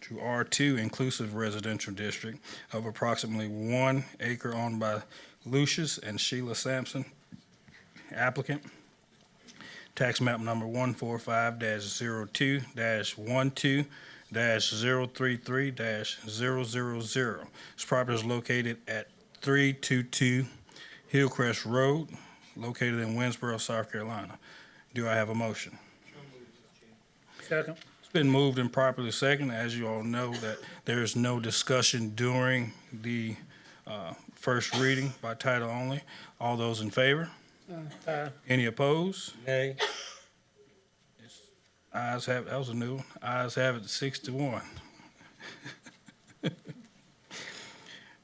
to R2 Inclusive Residential District of approximately 1 acre owned by Lucius and Sheila Sampson, applicant. Tax map number 145-02-12-033-000. This property is located at 322 Hillcrest Road, located in Winsboro, South Carolina. Do I have a motion? Second. It's been moved and properly seconded. As you all know, that there is no discussion during the first reading by title only. All those in favor? Aye. Any opposed? Nay. Ayes have it. That was a new one. Ayes have it, 6-1.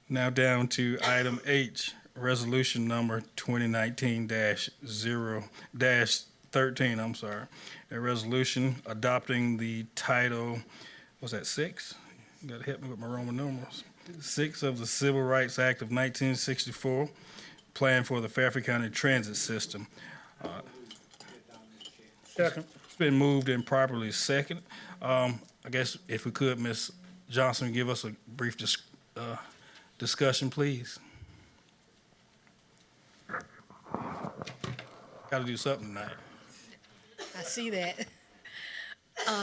Now down to item H, resolution number 2019-13, I'm sorry. A resolution adopting the title, what's that, 6? You gotta help me with my Roman numerals. 6 of the Civil Rights Act of 1964, plan for the Fairfield County Transit System. Second. It's been moved and properly second. I guess if we could, Ms. Johnson, give us a brief discussion, please. Got to do something tonight. I see that.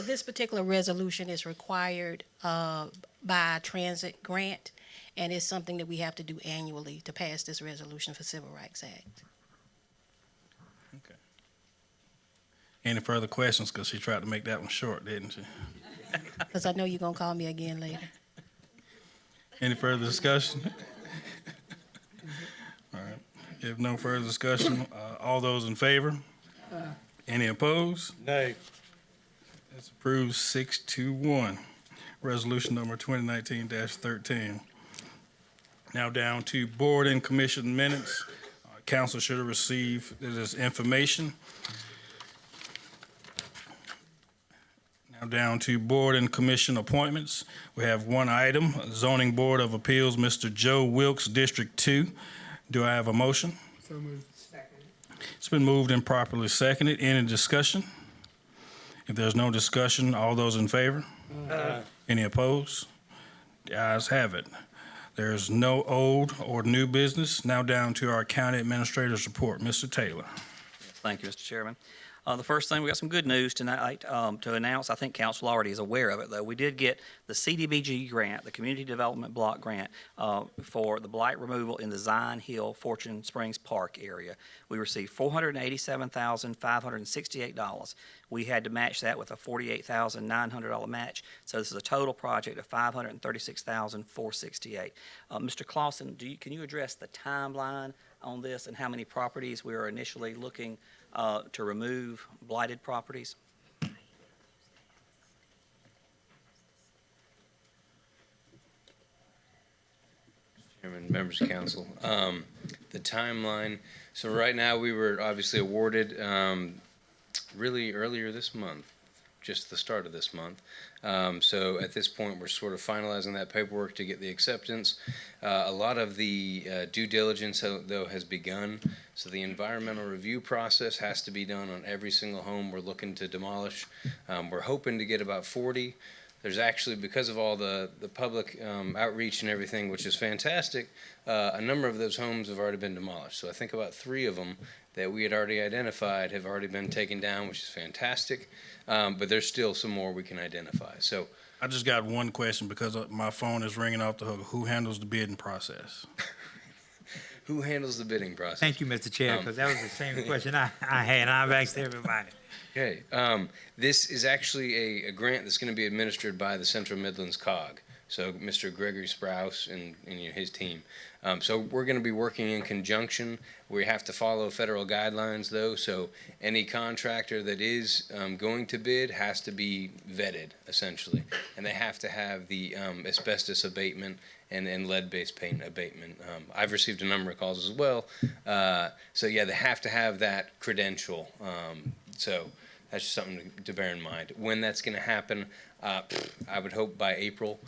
This particular resolution is required by a transit grant, and it's something that we have to do annually to pass this resolution for Civil Rights Act. Okay. Any further questions? Because she tried to make that one short, didn't she? Because I know you're going to call me again later. Any further discussion? All right. If no further discussion, all those in favor? Any opposed? Nay. That's approved 6-1. Resolution number 2019-13. Now down to board and commission minutes. Council should have received this information. Now down to board and commission appointments. We have one item, Zoning Board of Appeals, Mr. Joe Wilkes, District 2. Do I have a motion? So moved. It's been moved and properly seconded. Any discussion? If there's no discussion, all those in favor? Aye. Any opposed? The ayes have it. There's no old or new business. Now down to our county administrator's report. Mr. Taylor. Thank you, Mr. Chairman. The first thing, we got some good news tonight to announce. I think council already is aware of it, though. We did get the CDBG grant, the Community Development Block Grant, for the blight removal in the Zion Hill Fortune Springs Park area. We received $487,568. We had to match that with a $48,900 match, so this is a total project of $536,468. Mr. Clausen, can you address the timeline on this and how many properties we are initially looking to remove blighted properties? Chairman, members of council, the timeline. So right now we were obviously awarded really earlier this month, just the start of this month. So at this point, we're sort of finalizing that paperwork to get the acceptance. A lot of the due diligence, though, has begun. So the environmental review process has to be done on every single home we're looking to demolish. We're hoping to get about 40. There's actually, because of all the public outreach and everything, which is fantastic, a number of those homes have already been demolished. So I think about 3 of them that we had already identified have already been taken down, which is fantastic. But there's still some more we can identify. So I just got one question because my phone is ringing off the hook. Who handles the bidding process? Who handles the bidding process? Thank you, Mr. Chair, because that was the same question I had, and I've asked everybody. Okay. This is actually a grant that's going to be administered by the Central Midlands COG. So Mr. Gregory Sprouse and his team. So we're going to be working in conjunction. We have to follow federal guidelines, though. So any contractor that is going to bid has to be vetted, essentially. And they have to have the asbestos abatement and lead-based paint abatement. I've received a number of calls as well. So yeah, they have to have that credential. So that's just something to bear in mind. When that's going to happen, I would hope by April.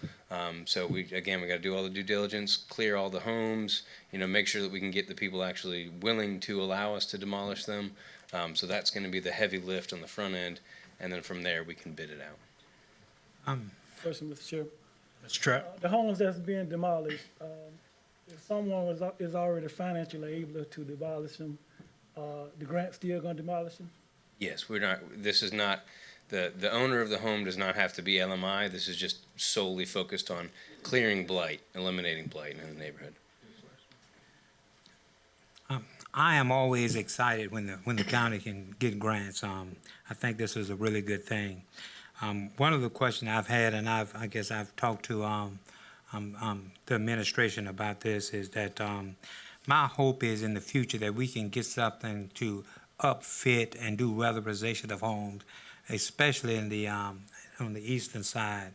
So we got to do all the due diligence, clear all the homes, make sure that we can get the people actually willing to allow us to demolish them. So that's going to be the heavy lift on the front end, and then from there we can bid it out. Question, Mr. Chair. Mr. Trapp. The homes that's being demolished, if someone is already financially able to demolish them, the grant still gonna demolish them? Yes, we're not. This is not. The owner of the home does not have to be LMI. This is just solely focused on clearing blight, eliminating blight in the neighborhood. I am always excited when the county can get grants. I think this is a really good thing. One of the questions I've had, and I guess I've talked to the administration about this, is that my hope is in the future that we can get something to upfit and do weatherization of homes, especially in the on the eastern side.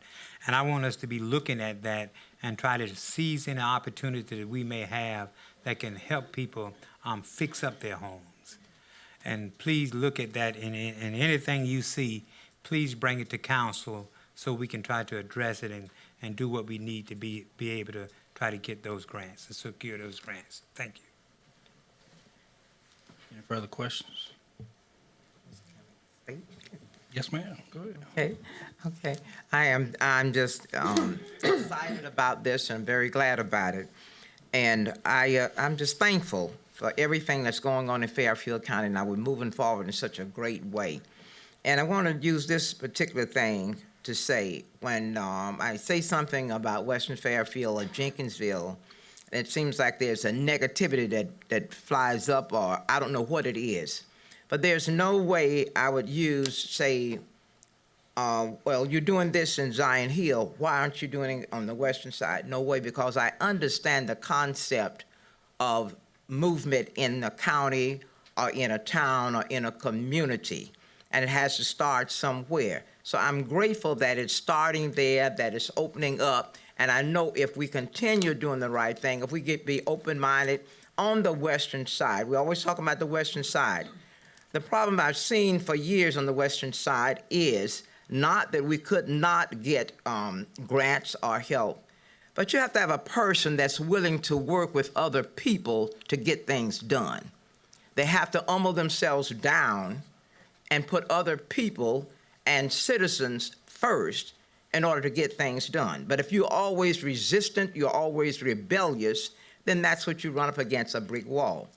And I want us to be looking at that and try to seize any opportunity that we may have that can help people fix up their homes. And please look at that, and anything you see, please bring it to council so we can try to address it and do what we need to be able to try to get those grants and secure those grants. Thank you. Any further questions? Yes, ma'am. Go ahead. Okay. I'm just excited about this and very glad about it. And I'm just thankful for everything that's going on in Fairfield County. Now we're moving forward in such a great way. And I want to use this particular thing to say, when I say something about Western Fairfield or Jenkinsville, it seems like there's a negativity that flies up, or I don't know what it is. But there's no way I would use, say, well, you're doing this in Zion Hill. Why aren't you doing it on the western side? No way, because I understand the concept of movement in a county or in a town or in a community, and it has to start somewhere. So I'm grateful that it's starting there, that it's opening up, and I know if we continue doing the right thing, if we be open-minded on the western side, we always talk about the western side. The problem I've seen for years on the western side is not that we could not get grants or help, but you have to have a person that's willing to work with other people to get things done. They have to humble themselves down and put other people and citizens first in order to get things done. But if you're always resistant, you're always rebellious, then that's what you run up against, a brick wall.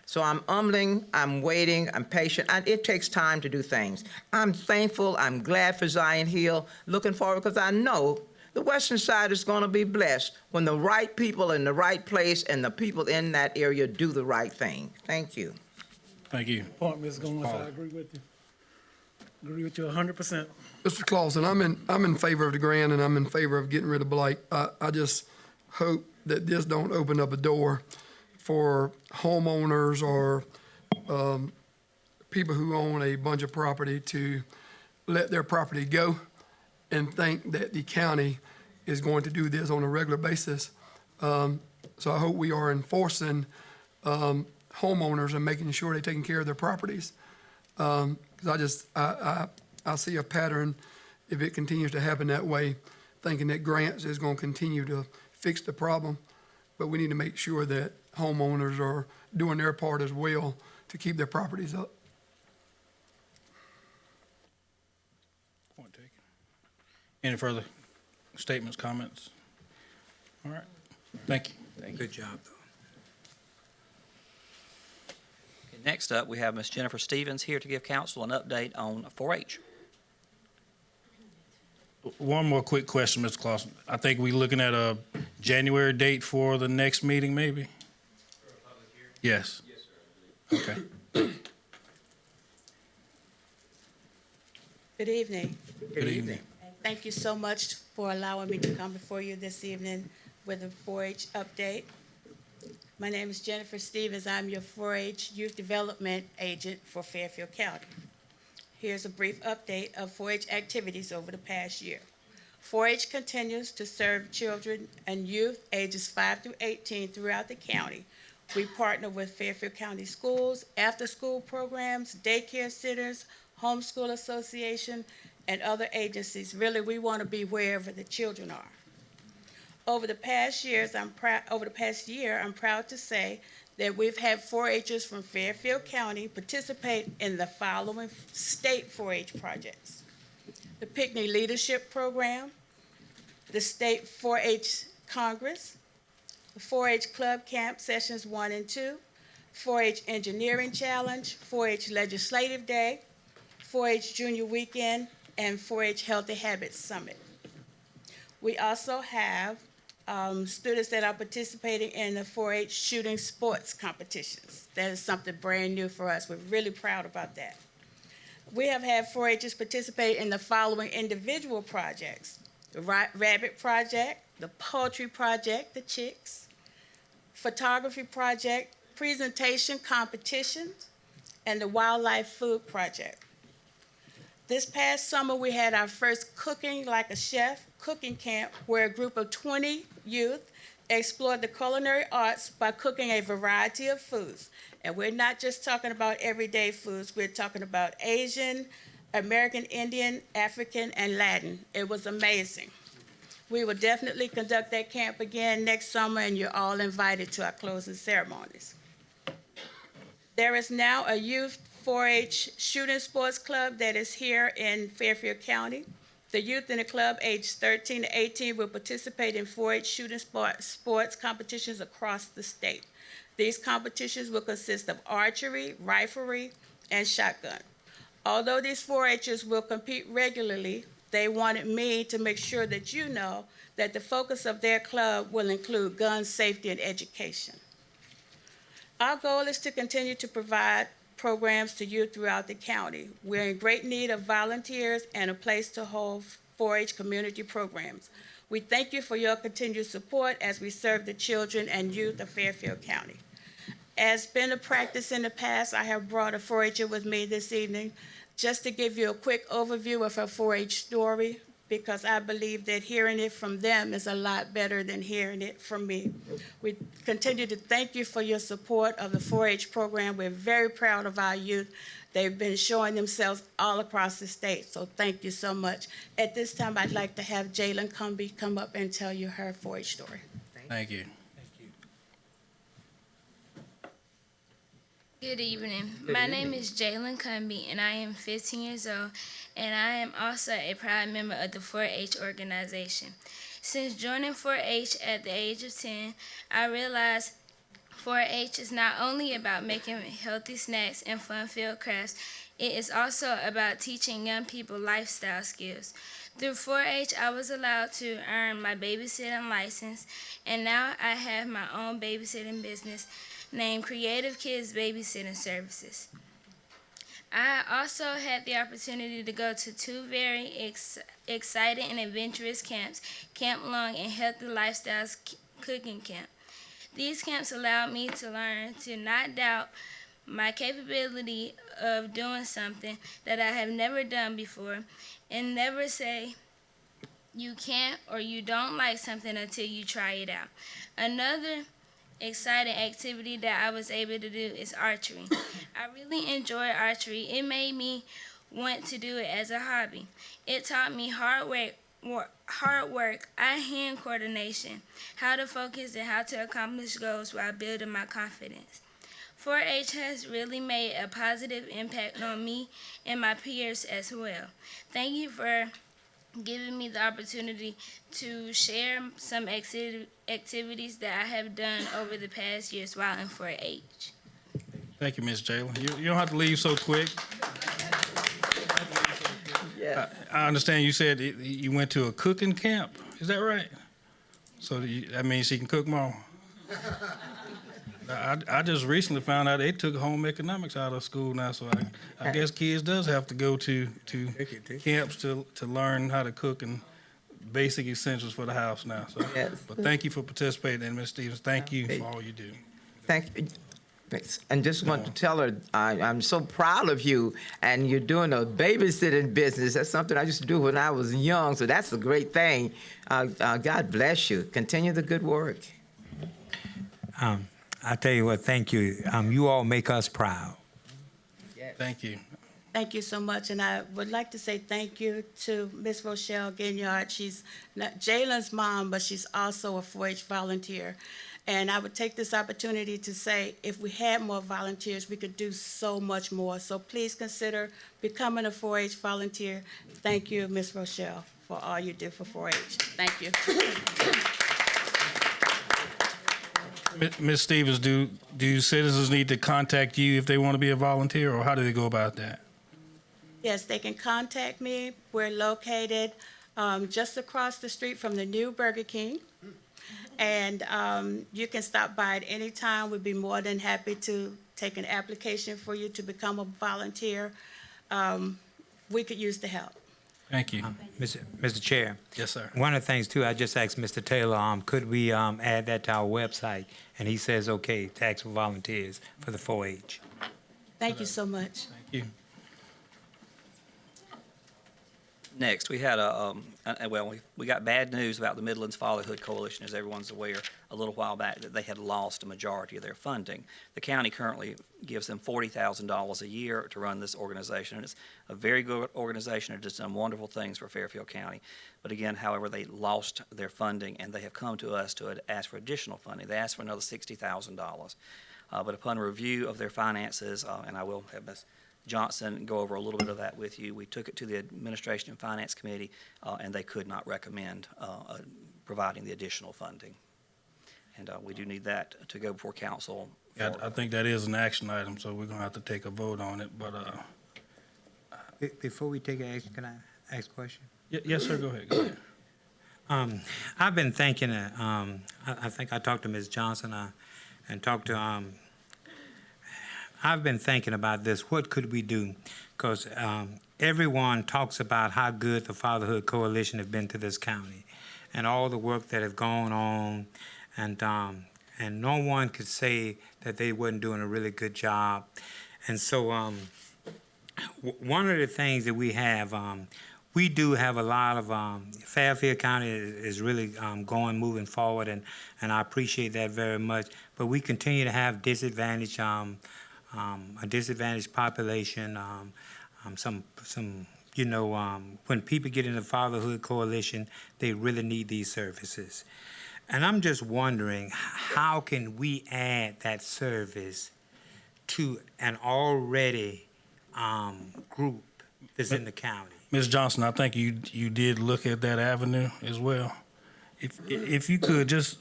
So I'm humbling, I'm waiting, I'm patient. It takes time to do things. I'm thankful, I'm glad for Zion Hill, looking forward, because I know the western side is going to be blessed when the right people in the right place and the people in that area do the right thing. Thank you. Thank you. Point, Ms. Goins, I agree with you. Agree with you 100%. Mr. Clausen, I'm in favor of the grant and I'm in favor of getting rid of blight. I just hope that this don't open up a door for homeowners or people who own a bunch of property to let their property go and think that the county is going to do this on a regular basis. So I hope we are enforcing homeowners and making sure they're taking care of their properties. Because I see a pattern, if it continues to happen that way, thinking that grants is going to continue to fix the problem. But we need to make sure that homeowners are doing their part as well to keep their properties up. Point taken. Any further statements, comments? All right. Thank you. Good job, though. Okay, next up, we have Ms. Jennifer Stevens here to give council an update on 4-H. One more quick question, Mr. Clausen. I think we're looking at a January date for the next meeting, maybe? Yes. Yes, sir. Okay. Good evening. Good evening. Thank you so much for allowing me to come before you this evening with a 4-H update. My name is Jennifer Stevens. I'm your 4-H Youth Development Agent for Fairfield County. Here's a brief update of 4-H activities over the past year. 4-H continues to serve children and youth ages 5 through 18 throughout the county. We partner with Fairfield County Schools, after-school programs, daycare centers, homeschool association, and other agencies. Really, we want to be wherever the children are. Over the past year, I'm proud to say that we've had 4-Hers from Fairfield County participate in the following state 4-H projects: the Picnic Leadership Program, the State 4-H Congress, the 4-H Club Camp Sessions 1 and 2, 4-H Engineering Challenge, 4-H Legislative Day, 4-H Junior Weekend, and 4-H Healthy Habits Summit. We also have students that are participating in the 4-H shooting sports competitions. That is something brand new for us. We're really proud about that. We have had 4-Hers participate in the following individual projects: the Rabbit Project, the Poultry Project, the Chicks, Photography Project, Presentation Competitions, and the Wildlife Food Project. This past summer, we had our first Cooking Like a Chef cooking camp, where a group of 20 youth explored the culinary arts by cooking a variety of foods. And we're not just talking about everyday foods, we're talking about Asian, American Indian, African, and Latin. It was amazing. We will definitely conduct that camp again next summer, and you're all invited to our closing ceremonies. There is now a youth 4-H shooting sports club that is here in Fairfield County. The youth in the club aged 13 to 18 will participate in 4-H shooting sports competitions across the state. These competitions will consist of archery, riflery, and shotgun. Although these 4-Hers will compete regularly, they wanted me to make sure that you know that the focus of their club will include gun safety and education. Our goal is to continue to provide programs to youth throughout the county. We're in great need of volunteers and a place to hold 4-H community programs. We thank you for your continued support as we serve the children and youth of Fairfield County. As been a practice in the past, I have brought a 4-Her with me this evening just to give you a quick overview of her 4-H story, because I believe that hearing it from them is a lot better than hearing it from me. We continue to thank you for your support of the 4-H program. We're very proud of our youth. They've been showing themselves all across the state, so thank you so much. At this time, I'd like to have Jalen Cumbie come up and tell you her 4-H story. Thank you. Good evening. My name is Jalen Cumbie, and I am 15 years old, and I am also a proud member of the 4-H organization. Since joining 4-H at the age of 10, I realized 4-H is not only about making healthy snacks and fun-filled crafts, it is also about teaching young people lifestyle skills. Through 4-H, I was allowed to earn my babysitting license, and now I have my own babysitting business named Creative Kids Babysitting Services. I also had the opportunity to go to two very exciting and adventurous camps, Camp Long and Healthy Lifestyles Cooking Camp. These camps allowed me to learn to not doubt my capability of doing something that I have never done before, and never say you can't or you don't like something until you try it out. Another exciting activity that I was able to do is archery. I really enjoy archery. It made me want to do it as a hobby. It taught me hard work, eye-hand coordination, how to focus, and how to accomplish goals while building my confidence. 4-H has really made a positive impact on me and my peers as well. Thank you for giving me the opportunity to share some activities that I have done over the past years while in 4-H. Thank you, Ms. Jalen. You don't have to leave so quick. I understand you said you went to a cooking camp. Is that right? So that means she can cook more. I just recently found out they took home economics out of school now, so I guess kids does have to go to camps to learn how to cook and basic essentials for the house now. So, but thank you for participating, and Ms. Stevens, thank you for all you do. Thank you. And just want to tell her I'm so proud of you, and you're doing a babysitting business. That's something I used to do when I was young, so that's a great thing. God bless you. Continue the good work. I tell you what, thank you. You all make us proud. Thank you. Thank you so much, and I would like to say thank you to Miss Rochelle Ginyard. She's not Jalen's mom, but she's also a 4-H volunteer. And I would take this opportunity to say, if we had more volunteers, we could do so much more. So please consider becoming a 4-H volunteer. Thank you, Miss Rochelle, for all you do for 4-H. Thank you. Ms. Stevens, do citizens need to contact you if they want to be a volunteer, or how do they go about that? Yes, they can contact me. We're located just across the street from the new Burger King. And you can stop by at any time. We'd be more than happy to take an application for you to become a volunteer. We could use the help. Thank you. Mr. Chair. Yes, sir. One of the things, too, I just asked Mr. Taylor, could we add that to our website? And he says, okay, to ask for volunteers for the 4-H. Thank you so much. Thank you. Next, we had we got bad news about the Midlands Fatherhood Coalition, as everyone's aware, a little while back, that they had lost a majority of their funding. The county currently gives them $40,000 a year to run this organization, and it's a very good organization. It has done wonderful things for Fairfield County. But again, however, they lost their funding, and they have come to us to ask for additional funding. They asked for another $60,000. But upon review of their finances, and I will have Ms. Johnson go over a little bit of that with you. We took it to the Administration and Finance Committee, and they could not recommend providing the additional funding. And we do need that to go before council. Yeah, I think that is an action item, so we're going to have to take a vote on it. But Before we take action, can I ask a question? Yes, sir. Go ahead. Go ahead. I've been thinking, I think I talked to Ms. Johnson and talked to I've been thinking about this. What could we do? Because everyone talks about how good the Fatherhood Coalition has been to this county and all the work that has gone on. And no one could say that they weren't doing a really good job. And so one of the things that we have, we do have a lot of, Fairfield County is really moving forward, and I appreciate that very much. But we continue to have disadvantaged a disadvantaged population, when people get in the Fatherhood Coalition, they really need these services. And I'm just wondering, how can we add that service to an already group that's in the county? Ms. Johnson, I think you did look at that avenue as well. If you could just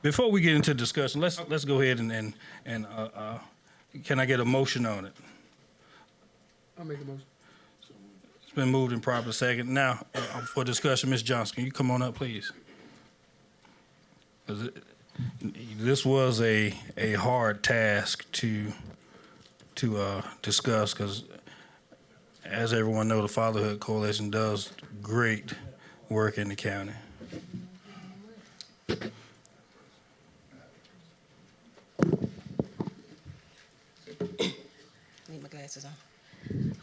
Before we get into discussion, let's go ahead and can I get a motion on it? I'll make the motion. It's been moved and properly second. Now, for discussion, Ms. Johnson, can you come on up, please? 'Cause this was a hard task to discuss, because as everyone knows, the Fatherhood Coalition does great work in the county. Need my glasses on.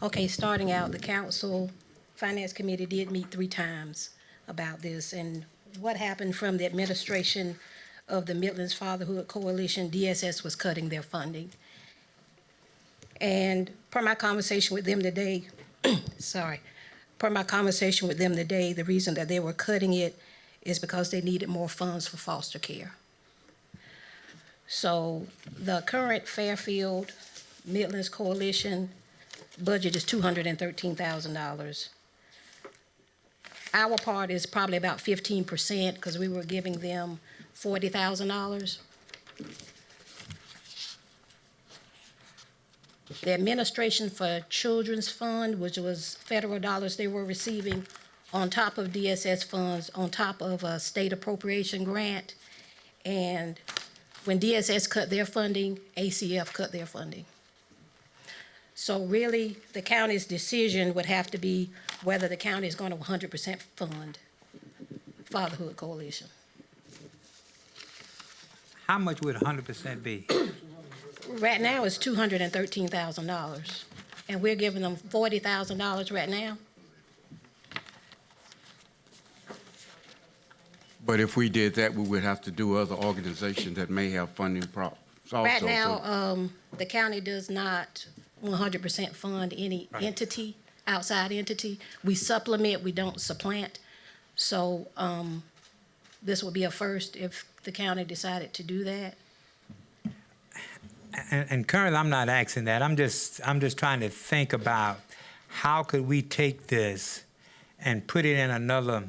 Okay, starting out, the council finance committee did meet 3 times about this, and what happened from the administration of the Midlands Fatherhood Coalition, DSS was cutting their funding. And per my conversation with them today, the reason that they were cutting it is because they needed more funds for foster care. So the current Fairfield Midlands Coalition budget is $213,000. Our part is probably about 15% because we were giving them $40,000. The Administration for Children's Fund, which was federal dollars they were receiving on top of DSS funds, on top of a state appropriation grant. And when DSS cut their funding, ACF cut their funding. So really, the county's decision would have to be whether the county is going to 100% fund Fatherhood Coalition. How much would 100% be? Right now, it's $213,000, and we're giving them $40,000 right now. But if we did that, we would have to do other organizations that may have funding problems also. Right now, the county does not 100% fund any entity, outside entity. We supplement, we don't supplant. So this would be a first if the county decided to do that. And currently, I'm not asking that. I'm just trying to think about how could we take this and put it in another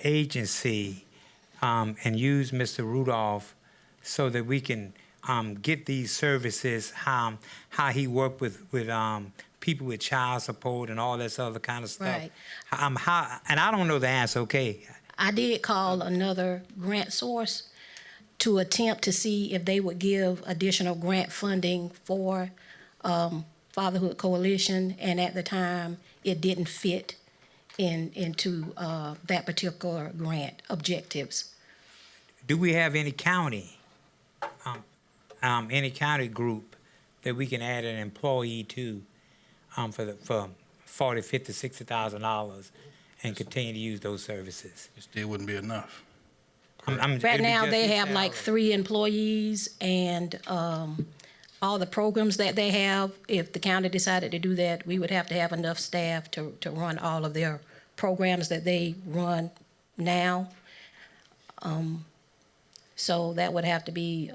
agency and use Mr. Rudolph so that we can get these services, how he worked with people with child support and all this other kind of stuff. Right. And I don't know the answer, okay? I did call another grant source to attempt to see if they would give additional grant funding for Fatherhood Coalition, and at the time, it didn't fit into that particular grant objectives. Do we have any county group that we can add an employee to for $40,000, $50,000, $60,000 and continue to use those services? It still wouldn't be enough. Right now, they have like 3 employees, and all the programs that they have, if the county decided to do that, we would have to have enough staff to run all of their programs that they run now. So that would have to be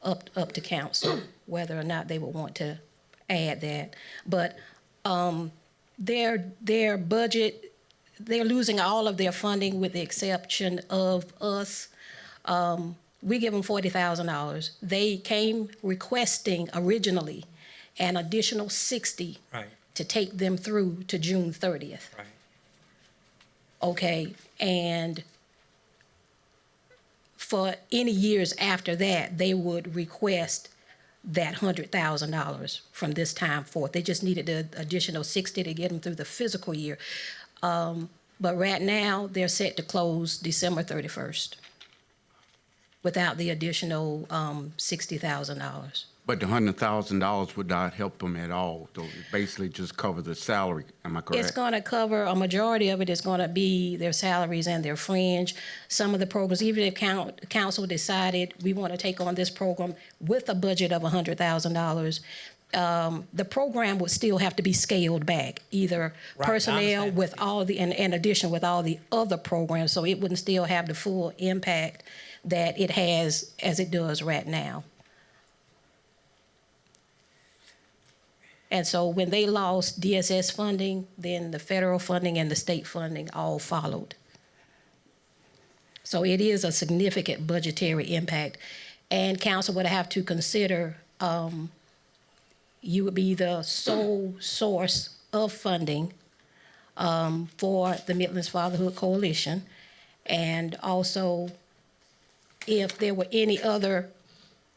up to council, whether or not they would want to add that. But their budget, they're losing all of their funding with the exception of us. We give them $40,000. They came requesting originally an additional $60,000 to take them through to June 30th. Right. Okay, and for any years after that, they would request that $100,000 from this time forth. They just needed the additional $60,000 to get them through the fiscal year. But right now, they're set to close December 31st without the additional $60,000. But the $100,000 would not help them at all, though. It basically just cover the salary. Am I correct? It's going to cover, a majority of it is going to be their salaries and their fringe. Some of the programs, even if council decided we want to take on this program with a budget of $100,000, the program would still have to be scaled back, either personnel with all the, in addition with all the other programs, so it wouldn't still have the full impact that it has as it does right now. And so when they lost DSS funding, then the federal funding and the state funding all followed. So it is a significant budgetary impact. And council would have to consider, you would be the sole source of funding for the Midlands Fatherhood Coalition. And also, if there were any other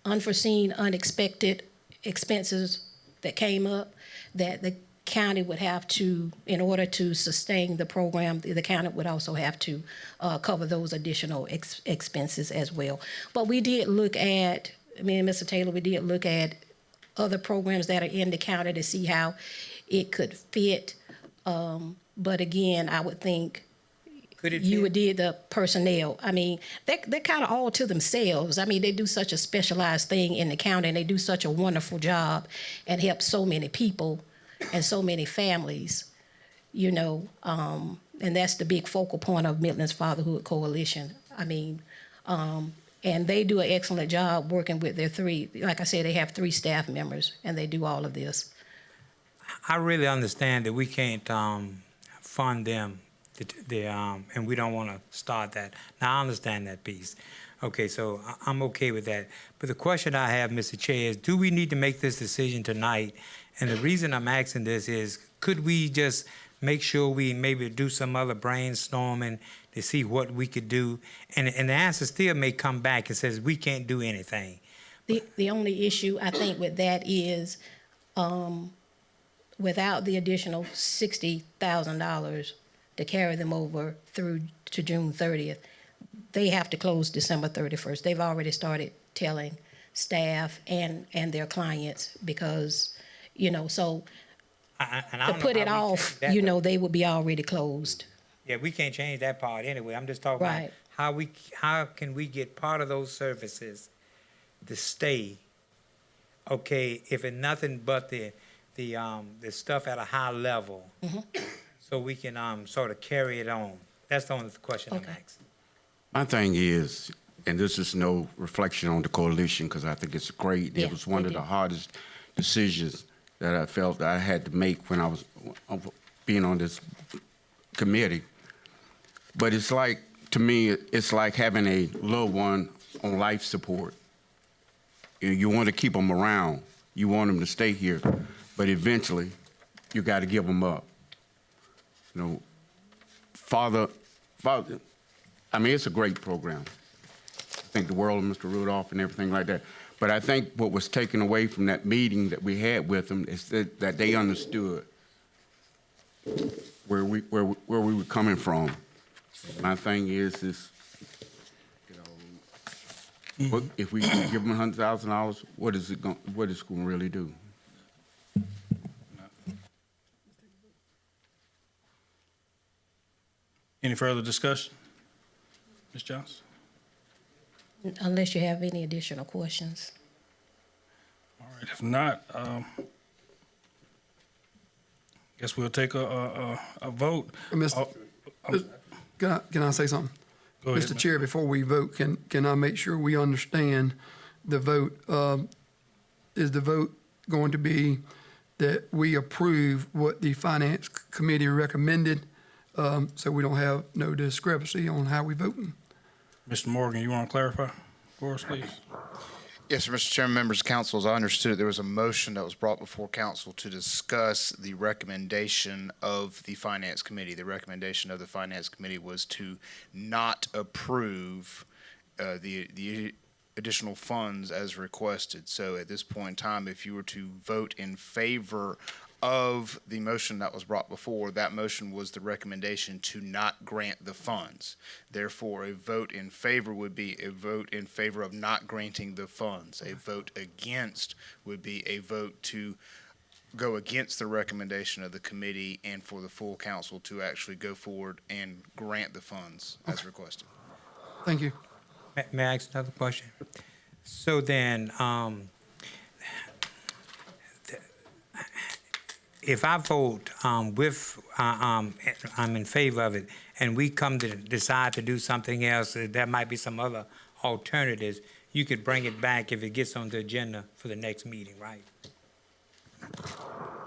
unforeseen, unexpected expenses that came up, that the county would have to, in order to sustain the program, the county would also have to cover those additional expenses as well. But we did look at, me and Mr. Taylor, we did look at other programs that are in the county to see how it could fit. But again, I would think you would did the personnel. I mean, they're kind of all to themselves. I mean, they do such a specialized thing in the county, and they do such a wonderful job and help so many people and so many families, you know, and that's the big focal point of Midlands Fatherhood Coalition. I mean, and they do an excellent job working with their three, like I said, they have 3 staff members, and they do all of this. I really understand that we can't fund them, and we don't want to start that. Now, I understand that piece. Okay, so I'm okay with that. But the question I have, Mr. Chair, is do we need to make this decision tonight? And the reason I'm asking this is, could we just make sure we maybe do some other brainstorming to see what we could do? And the answer still may come back and says we can't do anything. The only issue I think with that is, without the additional $60,000 to carry them over through to June 30th, they have to close December 31st. They've already started telling staff and their clients because, you know, so to put it off, you know, they would be already closed. Yeah, we can't change that part anyway. I'm just talking Right. about how can we get part of those services to stay, okay, if it's nothing but the stuff at a high level, so we can sort of carry it on. That's the only question I'm asking. My thing is, and this is no reflection on the coalition, because I think it's great. Yeah, It was one of the hardest decisions that I felt that I had to make when I was being on this committee. But it's like, to me, it's like having a loved one on life support. You want to keep them around. You want them to stay here. But eventually, you got to give them up. You know, Father, I mean, it's a great program. I think the world of Mr. Rudolph and everything like that. But I think what was taken away from that meeting that we had with them is that they understood where we were coming from. My thing is, you know, what, if we give them $100,000, what is it going to really do? Any further discussion? Ms. Johnson? Unless you have any additional questions. All right, if not, guess we'll take a vote. Can I say something? Go ahead, Mr. Chair, before we vote, can I make sure we understand the vote? Is the vote going to be that we approve what the Finance Committee recommended, so we don't have no discrepancy on how we voting? Mr. Morgan, you want to clarify for us, please? Yes, Mr. Chairman, members of council, as I understood it, there was a motion that was brought before council to discuss the recommendation of the Finance Committee. The recommendation of the Finance Committee was to not approve the additional funds as requested. So at this point in time, if you were to vote in favor of the motion that was brought before, that motion was the recommendation to not grant the funds. Therefore, a vote in favor would be a vote in favor of not granting the funds. A vote against would be a vote to go against the recommendation of the committee and for the full council to actually go forward and grant the funds as requested. Thank you. May I ask another question? So then, if I vote I'm in favor of it, and we come to decide to do something else, there might be some other alternatives, you could bring it back if it gets on the agenda for the next meeting, right?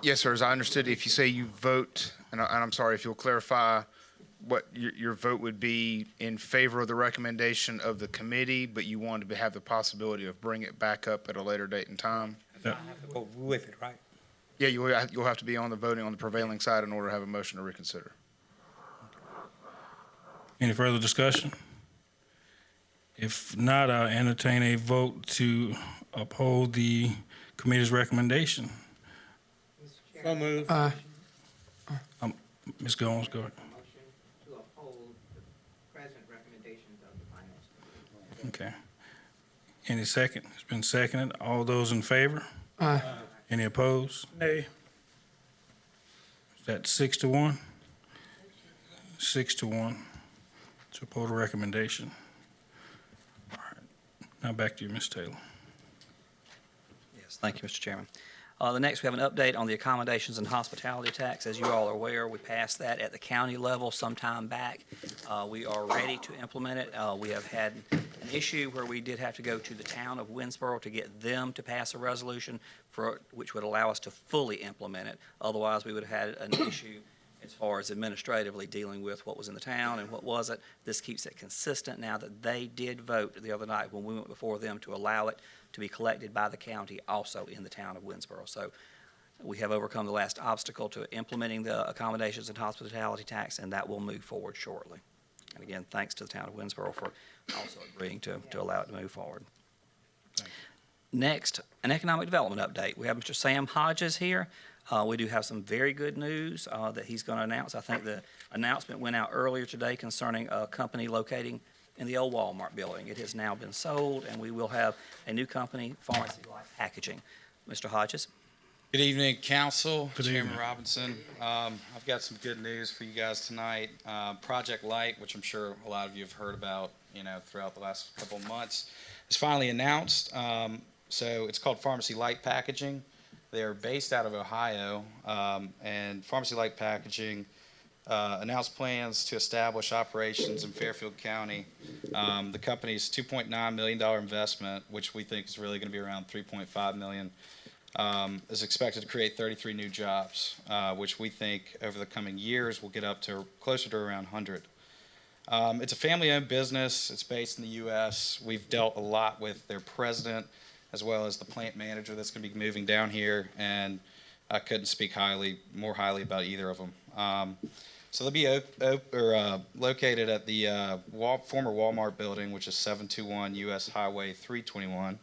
Yes, sir. As I understood, if you say you vote, and I'm sorry if you'll clarify what your vote would be in favor of the recommendation of the committee, but you wanted to have the possibility of bringing it back up at a later date and time? I have to vote with it, right? Yeah, you'll have to be on the voting on the prevailing side in order to have a motion to reconsider. Any further discussion? If not, I'll entertain a vote to uphold the committee's recommendation. So moved. Ms. Gomes, go ahead. To uphold the present recommendations of the finance committee. Okay. Any second? It's been seconded. All those in favor? Aye. Any opposed? Nay. Is that 6-1? 6-1 to uphold the recommendation. All right. Now back to you, Ms. Taylor. Yes, thank you, Mr. Chairman. The next, we have an update on the accommodations and hospitality tax. As you all are aware, we passed that at the county level some time back. We are ready to implement it. We have had an issue where we did have to go to the town of Winsboro to get them to pass a resolution which would allow us to fully implement it. Otherwise, we would have had an issue as far as administratively dealing with what was in the town and what wasn't. This keeps it consistent now that they did vote the other night when we went before them to allow it to be collected by the county also in the town of Winsboro. So we have overcome the last obstacle to implementing the accommodations and hospitality tax, and that will move forward shortly. And again, thanks to the town of Winsboro for also agreeing to allow it to move forward. Next, an economic development update. We have Mr. Sam Hodges here. We do have some very good news that he's going to announce. I think the announcement went out earlier today concerning a company locating in the old Walmart building. It has now been sold, and we will have a new company, Pharmacy Life Packaging. Mr. Hodges? Good evening, Council. Good Chairman evening. Robinson. I've got some good news for you guys tonight. Project Light, which I'm sure a lot of you have heard about, throughout the last couple of months, is finally announced. So it's called Pharmacy Light Packaging. They're based out of Ohio, and Pharmacy Light Packaging announced plans to establish operations in Fairfield County. The company's $2.9 million investment, which we think is really going to be around $3.5 million, is expected to create 33 new jobs, which we think over the coming years will get up to closer to around 100. It's a family-owned business. It's based in the U.S. We've dealt a lot with their president as well as the plant manager that's going to be moving down here, and I couldn't speak more highly about either of them. So they'll be located at the former Walmart building, which is 721 U.S. Highway 321.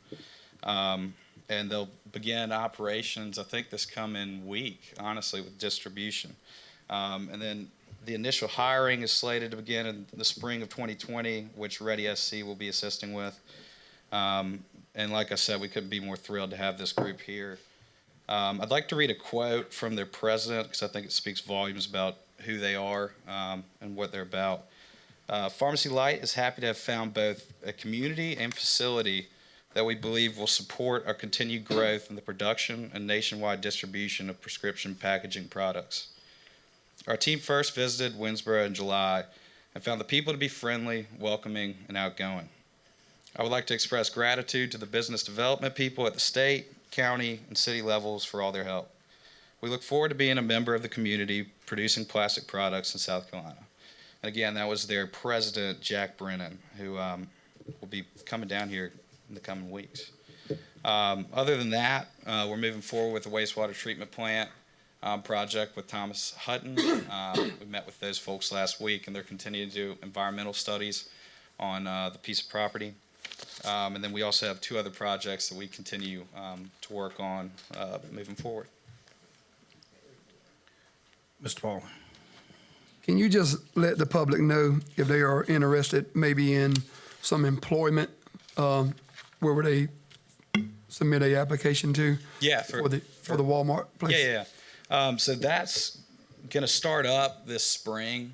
And they'll begin operations, I think, this coming week, honestly, with distribution. And then the initial hiring is slated to begin in the spring of 2020, which Ready SC will be assisting with. And like I said, we couldn't be more thrilled to have this group here. I'd like to read a quote from their president because I think it speaks volumes about who they are and what they're about. Pharmacy Light is happy to have found both a community and facility that we believe will support our continued growth in the production and nationwide distribution of prescription packaging products. Our team first visited Winsboro in July and found the people to be friendly, welcoming, and outgoing. I would like to express gratitude to the business development people at the state, county, and city levels for all their help. We look forward to being a member of the community producing plastic products in South Carolina. And again, that was their president, Jack Brennan, who will be coming down here in the coming weeks. Other than that, we're moving forward with the wastewater treatment plant project with Thomas Hutton. We met with those folks last week, and they're continuing to do environmental studies on the piece of property. And then we also have two other projects that we continue to work on moving forward. Mr. Paul. Can you just let the public know if they are interested maybe in some employment, where would they submit a application to? Yeah, for the Walmart place? Yeah. So that's going to start up this spring.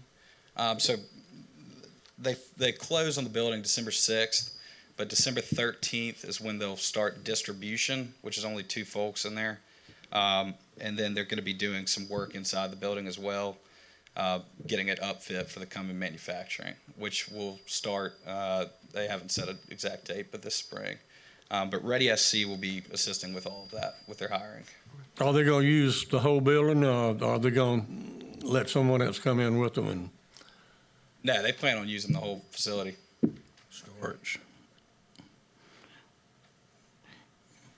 So they close on the building December 6th, but December 13th is when they'll start distribution, which is only 2 folks in there. And then they're going to be doing some work inside the building as well, getting it upfit for the coming manufacturing, which will start, they haven't set an exact date, but this spring. But Ready SC will be assisting with all of that, with their hiring. Are they going to use the whole building, or are they going to let someone else come in with them and No, they plan on using the whole facility. Storage.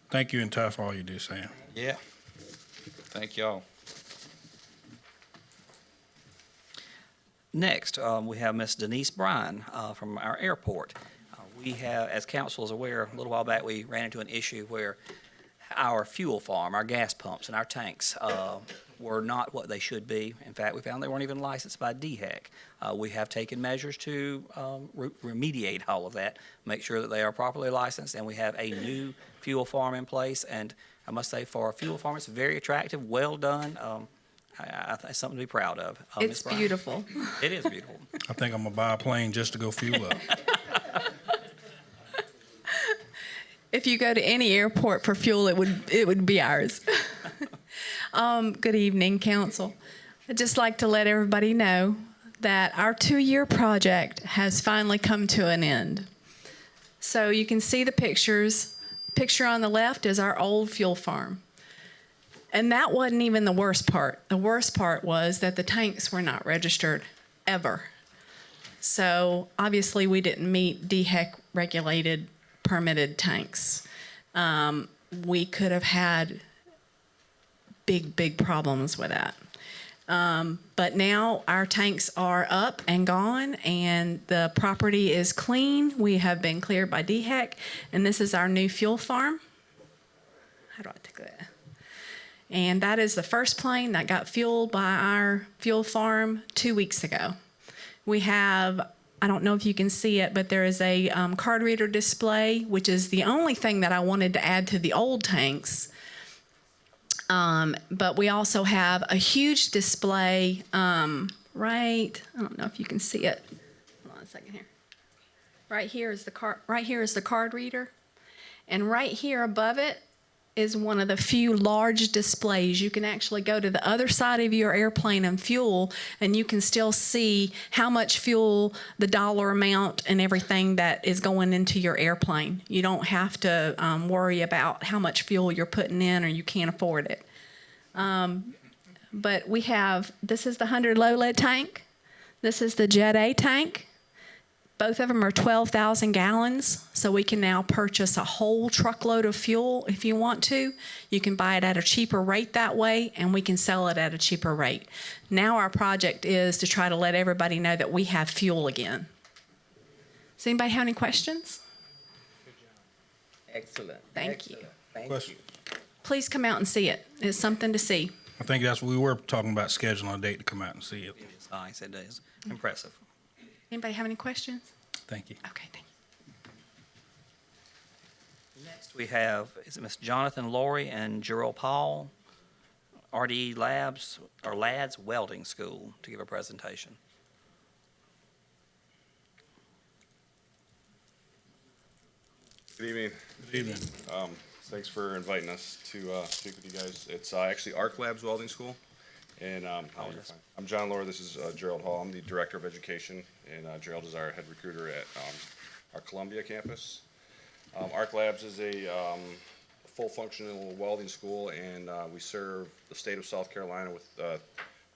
Thank you, and Ty, for all you do, Sam. Yeah. Thank y'all. Next, we have Miss Denise Bryan from our airport. We have, as council is aware, a little while back, we ran into an issue where our fuel farm, our gas pumps and our tanks were not what they should be. In fact, we found they weren't even licensed by DHEC. We have taken measures to remediate all of that, make sure that they are properly licensed, and we have a new fuel farm in place. And I must say, for a fuel farm, it's very attractive, well done. It's something to be proud of. It's Ms. Bryan. beautiful. It is beautiful. I think I'm gonna buy a plane just to go fuel up. If you go to any airport for fuel, it would be ours. Good evening, council. I'd just like to let everybody know that our 2-year project has finally come to an end. So you can see the pictures. Picture on the left is our old fuel farm. And that wasn't even the worst part. The worst part was that the tanks were not registered ever. So obviously we didn't meet DHEC regulated permitted tanks. We could have had big problems with that. But now our tanks are up and gone, and the property is clean. We have been cleared by DHEC, and this is our new fuel farm. How do I take that? And that is the first plane that got fueled by our fuel farm 2 weeks ago. We have, I don't know if you can see it, but there is a card reader display, which is the only thing that I wanted to add to the old tanks. But we also have a huge display right, I don't know if you can see it. Hold on a second here. Right here is the card reader. And right here above it is one of the few large displays. You can actually go to the other side of your airplane and fuel, and you can still see how much fuel, the dollar amount, and everything that is going into your airplane. You don't have to worry about how much fuel you're putting in or you can't afford it. But we have, this is the 100 low lead tank. This is the Jet A tank. Both of them are 12,000 gallons, so we can now purchase a whole truckload of fuel if you want to. You can buy it at a cheaper rate that way, and we can sell it at a cheaper rate. Now our project is to try to let everybody know that we have fuel again. Does anybody have any questions? Excellent. Thank you. Thank Question. you. Please come out and see it. It's something to see. I think that's what we were talking about, scheduling a date to come out and see it. It's nice. It is impressive. Anybody have any questions? Thank you. Okay, thank you. Next, we have is it Ms. Jonathan Laurie and Gerald Paul, RDE Labs or Lads Welding School, to give a presentation. Good evening. Good evening. Thanks for inviting us to speak with you guys. It's actually Arc Labs Welding School. And I'm John Lohr. This is Gerald Hall. I'm the Director of Education, and Gerald is our head recruiter at our Columbia campus. Arc Labs is a full functional welding school, and we serve the state of South Carolina with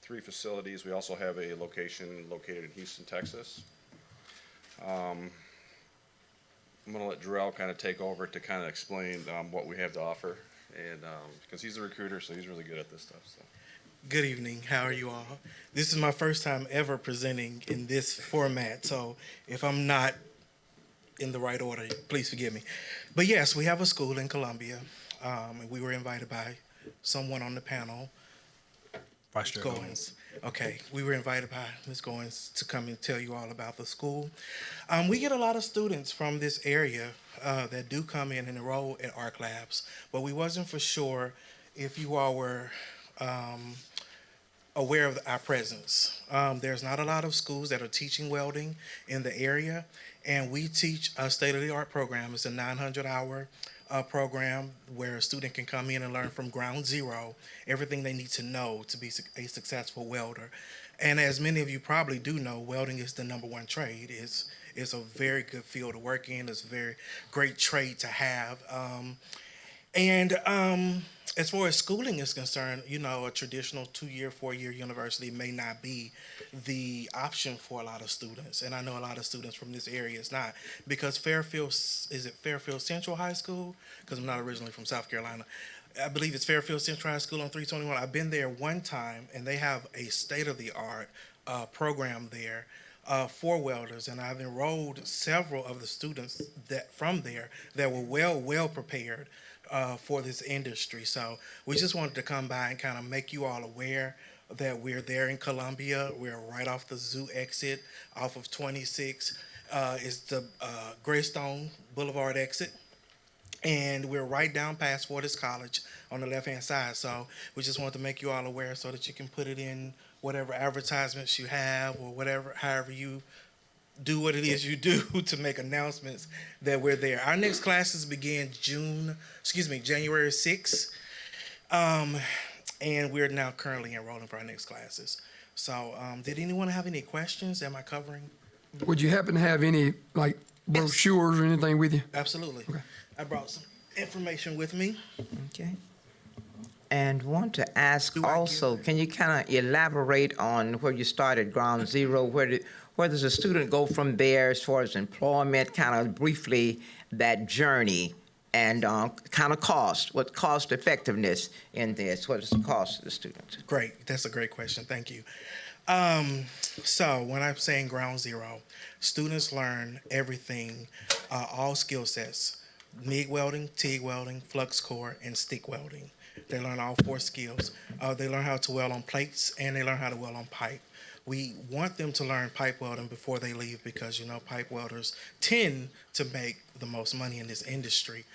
3 facilities. We also have a location located in Houston, Texas. I'm going to let Jarrell kind of take over to kind of explain what we have to offer, and because he's the recruiter, so he's really good at this stuff. So. Good evening. How are you all? This is my first time ever presenting in this format, so if I'm not in the right order, please forgive me. But yes, we have a school in Columbia, and we were invited by someone on the panel. Vice Chair Goins. Okay, we were invited by Ms. Goins to come and tell you all about the school. We get a lot of students from this area that do come in and enroll at Arc Labs, but we wasn't for sure if you all were aware of our presence. There's not a lot of schools that are teaching welding in the area, and we teach a state-of-the-art program. It's a 900-hour program where a student can come in and learn from ground zero everything they need to know to be a successful welder. And as many of you probably do know, welding is the #1 trade. It's a very good field to work in. It's a very great trade to have. And as far as schooling is concerned, you know, a traditional 2-year, 4-year university may not be the option for a lot of students. And I know a lot of students from this area is not, because Fairfield, is it Fairfield Central High School? Because I'm not originally from South Carolina. I believe it's Fairfield Central High School on 321. I've been there one time, and they have a state-of-the-art program there for welders, and I've enrolled several of the students that from there that were well prepared for this industry. So we just wanted to come by and kind of make you all aware that we're there in Columbia. We're right off the zoo exit off of 26. It's the Greystone Boulevard exit. And we're right down past Fortis College on the left-hand side. So we just wanted to make you all aware so that you can put it in whatever advertisements you have or whatever, however you do what it is you do to make announcements that we're there. Our next classes begin January 6th. And we're now currently enrolling for our next classes. So did anyone have any questions? Am I covering? Would you happen to have any, like, brochures or anything with you? Absolutely. Okay. I brought some information with me. Okay. And want to ask also, can you kind of elaborate on where you started Ground Zero? Where does a student go from there as far as employment, kind of briefly that journey, and kind of cost, what cost effectiveness in this? What is the cost to the student? Great. That's a great question. Thank you. So when I'm saying Ground Zero, students learn everything, all skill sets: MIG welding, TIG welding, flux core, and stick welding. They learn all 4 skills. They learn how to weld on plates, and they learn how to weld on pipe. We want them to learn pipe welding before they leave because, you know, pipe welders tend to make the most money in this industry.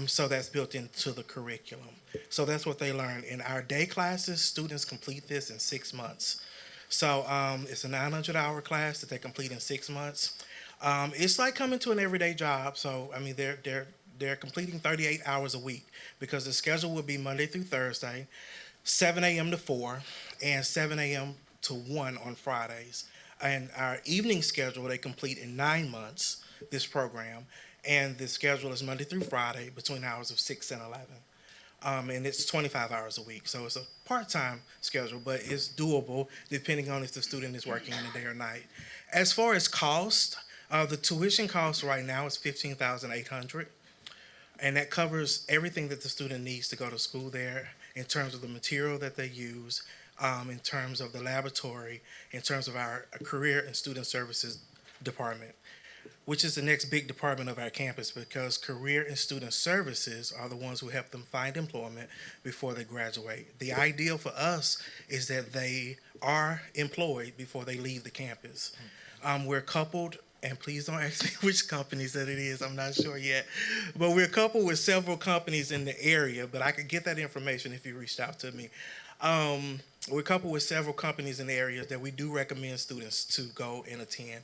So that's built into the curriculum. So that's what they learn. In our day classes, students complete this in 6 months. So it's a 900-hour class that they complete in 6 months. It's like coming to an everyday job. So, I mean, they're completing 38 hours a week because the schedule will be Monday through Thursday, 7 a.m. to 4, and 7 a.m. to 1 on Fridays. And our evening schedule, they complete in 9 months, this program. And the schedule is Monday through Friday between hours of 6 and 11. And it's 25 hours a week. So it's a part-time schedule, but it's doable depending on if the student is working in the day or night. As far as cost, the tuition cost right now is $15,800. And that covers everything that the student needs to go to school there in terms of the material that they use, in terms of the laboratory, in terms of our career and student services department, which is the next big department of our campus because career and student services are the ones who help them find employment before they graduate. The ideal for us is that they are employed before they leave the campus. We're coupled, and please don't ask me which companies that it is, I'm not sure yet, but we're coupled with several companies in the area, but I could get that information if you reached out to me. We're coupled with several companies in the area that we do recommend students to go and attend.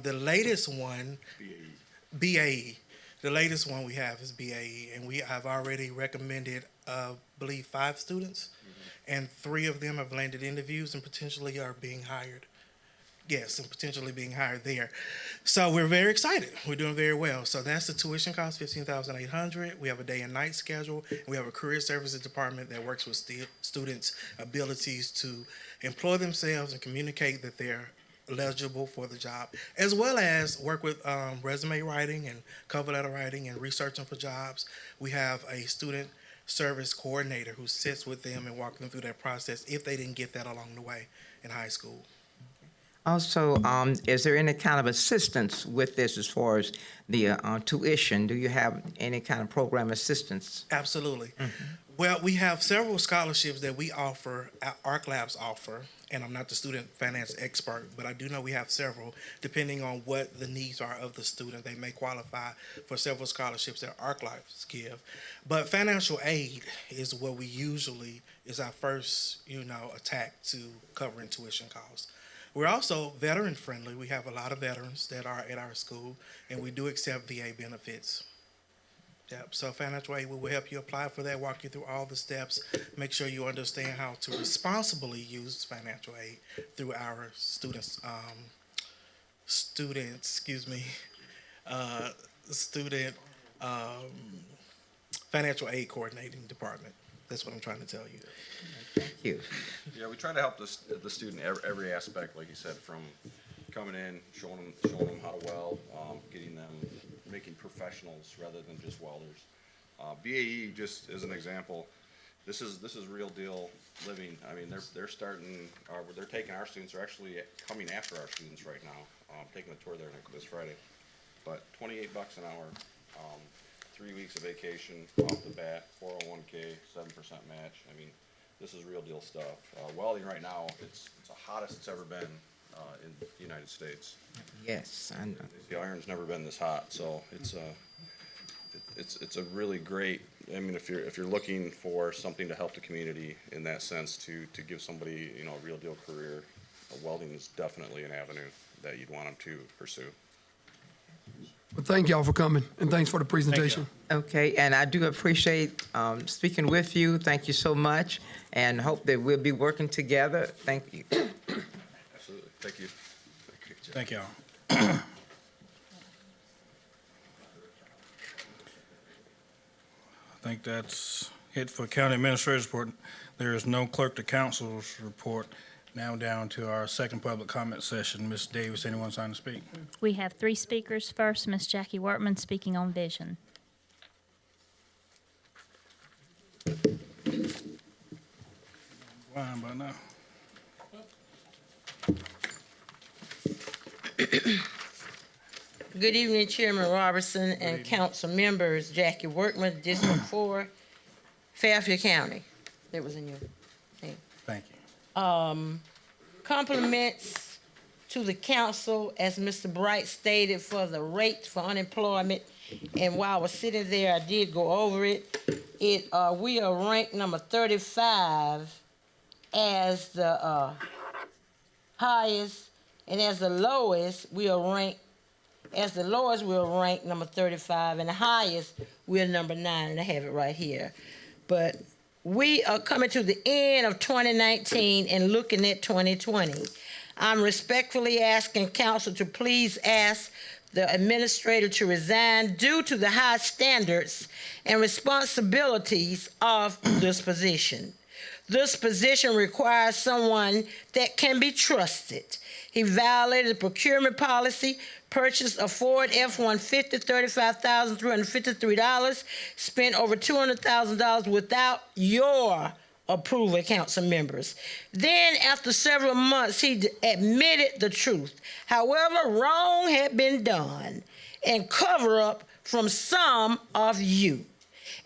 The latest one, BAE. The latest one we have is BAE, and we have already recommended, I believe, 5 students, and 3 of them have landed interviews and potentially are being hired. Yes, and potentially being hired there. So we're very excited. We're doing very well. So that's the tuition cost, $15,800. We have a day and night schedule. We have a career services department that works with students' abilities to employ themselves and communicate that they're eligible for the job, as well as work with resume writing and cover letter writing and researching for jobs. We have a student service coordinator who sits with them and walks them through that process if they didn't get that along the way in high school. Also, is there any kind of assistance with this as far as the tuition? Do you have any kind of program assistance? Absolutely. Well, we have several scholarships that we offer, ARC Labs offer, and I'm not the student finance expert, but I do know we have several. Depending on what the needs are of the student, they may qualify for several scholarships that ARC Labs give. But financial aid is what we usually, is our first, attack to covering tuition costs. We're also veteran friendly. We have a lot of veterans that are at our school, and we do accept VA benefits. Yep. So financial aid, we will help you apply for that, walk you through all the steps, make sure you understand how to responsibly use financial aid through our student financial aid coordinating department. That's what I'm trying to tell you. Thank you. Yeah, we try to help the student every aspect, like you said, from coming in, showing them how to weld, getting them, making professionals rather than just welders. BAE, just as an example, this is real deal living. I mean, they're starting, they're taking our students, they're actually coming after our students right now, taking a tour there this Friday. But $28 an hour, 3 weeks of vacation off the bat, 401k, 7% match. I mean, this is real deal stuff. Welding right now, it's the hottest it's ever been in the United States. Yes, I know. The iron's never been this hot, so it's a really great. I mean, if you're looking for something to help the community in that sense, to give somebody, you know, a real deal career, welding is definitely an avenue that you'd want them to pursue. Well, thank y'all for coming, and thanks for the presentation. Okay, and I do appreciate speaking with you. Thank you so much, and hope that we'll be working together. Thank you. Absolutely. Thank you. Thank y'all. I think that's it for County Administrator's report. There is no Clerk to Council's report. Now down to our second public comment session. Ms. Davis, anyone signed to speak? We have 3 speakers. First, Ms. Jackie Workman speaking on vision. Blind by now. Good evening, Chairman Robertson and council members. Jackie Workman, District 4, Fairfield County. That was in your thing. Thank you. Compliments to the council, as Mr. Bright stated, for the rate for unemployment. And while I was sitting there, I did go over it. We are ranked number 35 as the highest, and as the lowest, we are ranked. As the lowest, we are ranked number 35, and the highest, we're number 9, and I have it right here. But we are coming to the end of 2019 and looking at 2020. I'm respectfully asking council to please ask the administrator to resign due to the high standards and responsibilities of this position. This position requires someone that can be trusted. He violated the procurement policy, purchased a Ford F-150, $35,353, spent over $200,000 without your approval, council members. Then, after several months, he admitted the truth. However, wrong had been done and cover up from some of you.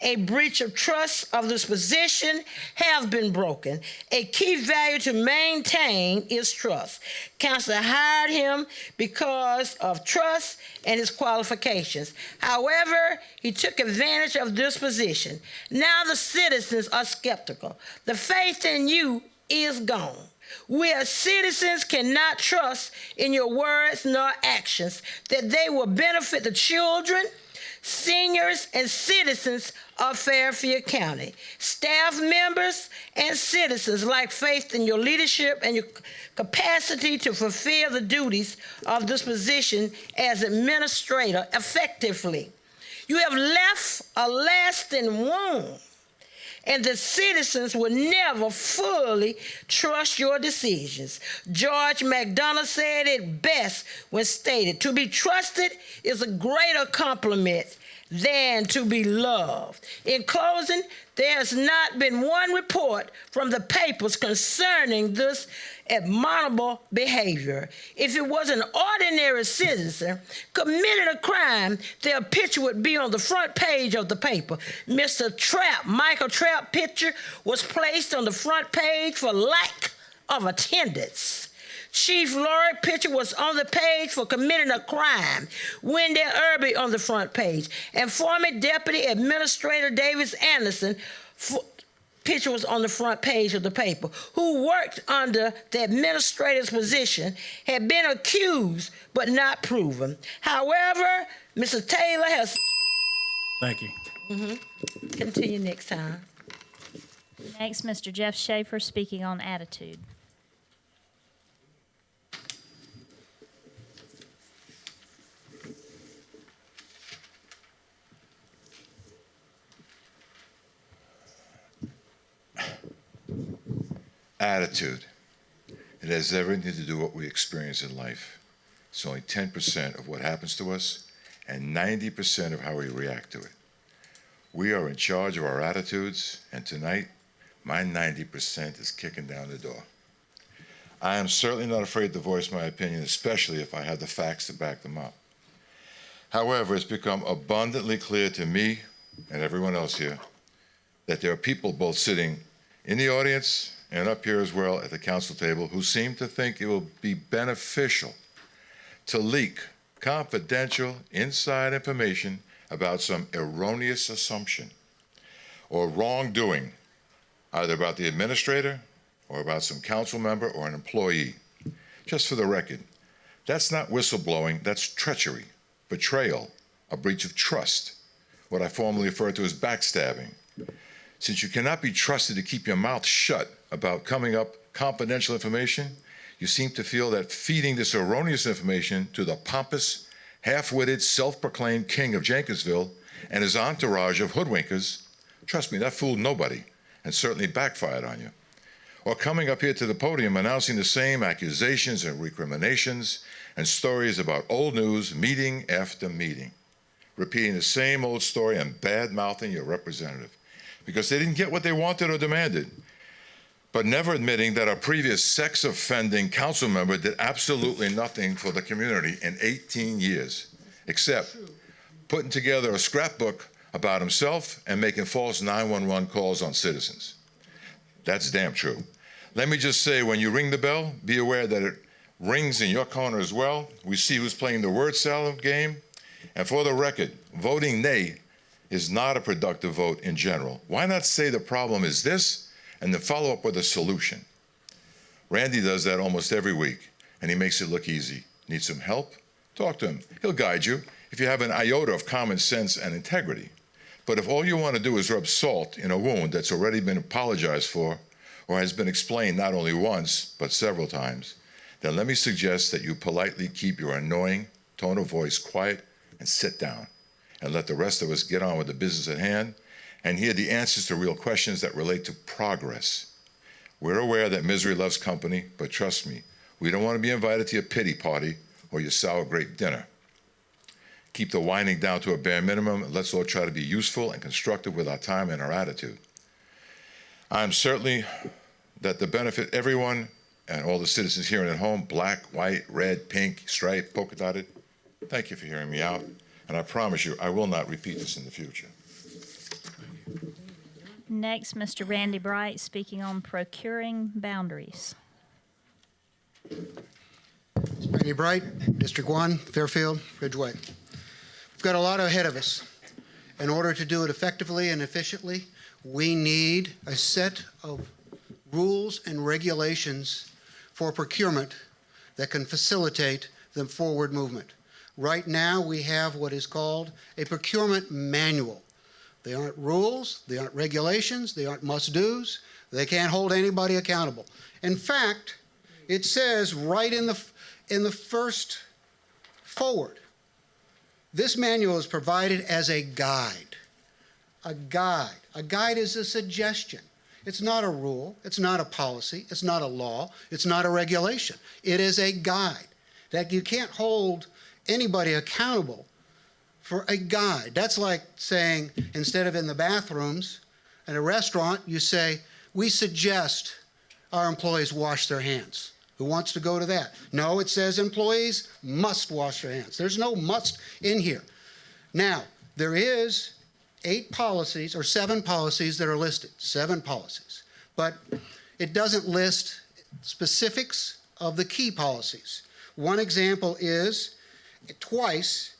A breach of trust of this position has been broken. A key value to maintain is trust. Council hired him because of trust and his qualifications. However, he took advantage of this position. Now the citizens are skeptical. The faith in you is gone. We as citizens cannot trust in your words nor actions that they will benefit the children, seniors, and citizens of Fairfield County. Staff members and citizens lack faith in your leadership and your capacity to fulfill the duties of this position as administrator effectively. You have left a lasting wound, and the citizens will never fully trust your decisions. George MacDonald said it best when stated, "To be trusted is a greater compliment than to be loved." In closing, there has not been one report from the papers concerning this abominable behavior. If it was an ordinary citizen committing a crime, their picture would be on the front page of the paper. Mr. Trapp, Michael Trapp picture was placed on the front page for lack of attendance. Chief Laurie picture was on the page for committing a crime. Wendell Irby on the front page. And former Deputy Administrator Davis Anderson picture was on the front page of the paper, who worked under the administrator's position, had been accused but not proven. However, Mr. Taylor has... Thank you. Continue next time. Next, Mr. Jeff Schaefer speaking on attitude. attitude. It has everything to do with what we experience in life. It's only 10% of what happens to us and 90% of how we react to it. We are in charge of our attitudes, and tonight, my 90% is kicking down the door. I am certainly not afraid to voice my opinion, especially if I have the facts to back them up. However, it's become abundantly clear to me and everyone else here that there are people both sitting in the audience and up here as well at the council table who seem to think it will be beneficial to leak confidential inside information about some erroneous assumption or wrongdoing, either about the administrator or about some council member or an employee. Just for the record, that's not whistleblowing, that's treachery, betrayal, a breach of trust, what I formerly referred to as backstabbing. Since you cannot be trusted to keep your mouth shut about coming up confidential information, you seem to feel that feeding this erroneous information to the pompous, half-witted, self-proclaimed king of Jenkinsville and his entourage of hoodwinkers, trust me, that fooled nobody and certainly backfired on you. Or coming up here to the podium announcing the same accusations and recriminations and stories about old news meeting after meeting, repeating the same old story and bad-mouthing your representative because they didn't get what they wanted or demanded, but never admitting that a previous sex-offending council member did absolutely nothing for the community in 18 years, except putting together a scrapbook about himself and making false 911 calls on citizens. That's damn true. Let me just say, when you ring the bell, be aware that it rings in your corner as well. We see who's playing the word salad game. And for the record, voting nay is not a productive vote in general. Why not say the problem is this and then follow up with a solution? Randy does that almost every week, and he makes it look easy. Need some help? Talk to him. He'll guide you if you have an iota of common sense and integrity. But if all you want to do is rub salt in a wound that's already been apologized for or has been explained not only once, but several times, then let me suggest that you politely keep your annoying tone of voice quiet and sit down and let the rest of us get on with the business at hand and hear the answers to real questions that relate to progress. We're aware that misery loves company, but trust me, we don't want to be invited to your pity party or your sour grape dinner. Keep the whining down to a bare minimum, and let's all try to be useful and constructive with our time and our attitude. I'm certainly that to benefit everyone and all the citizens here and at home, black, white, red, pink, striped, polka dotted. Thank you for hearing me out, and I promise you I will not repeat this in the future. Next, Mr. Randy Bright, speaking on procuring boundaries. Randy Bright, District 1, Fairfield, Ridgeway. We've got a lot ahead of us. In order to do it effectively and efficiently, we need a set of rules and regulations for procurement that can facilitate the forward movement. Right now, we have what is called a procurement manual. They aren't rules, they aren't regulations, they aren't must-dos, they can't hold anybody accountable. In fact, it says right in the first forward, this manual is provided as a guide. A guide. A guide is a suggestion. It's not a rule, it's not a policy, it's not a law, it's not a regulation. It is a guide that you can't hold anybody accountable for a guide. That's like saying, instead of in the bathrooms at a restaurant, you say, we suggest our employees wash their hands. Who wants to go to that? No, it says employees must wash their hands. There's no must in here. Now, there is 8 policies or 7 policies that are listed, 7 policies, but it doesn't list specifics of the key policies. One example is twice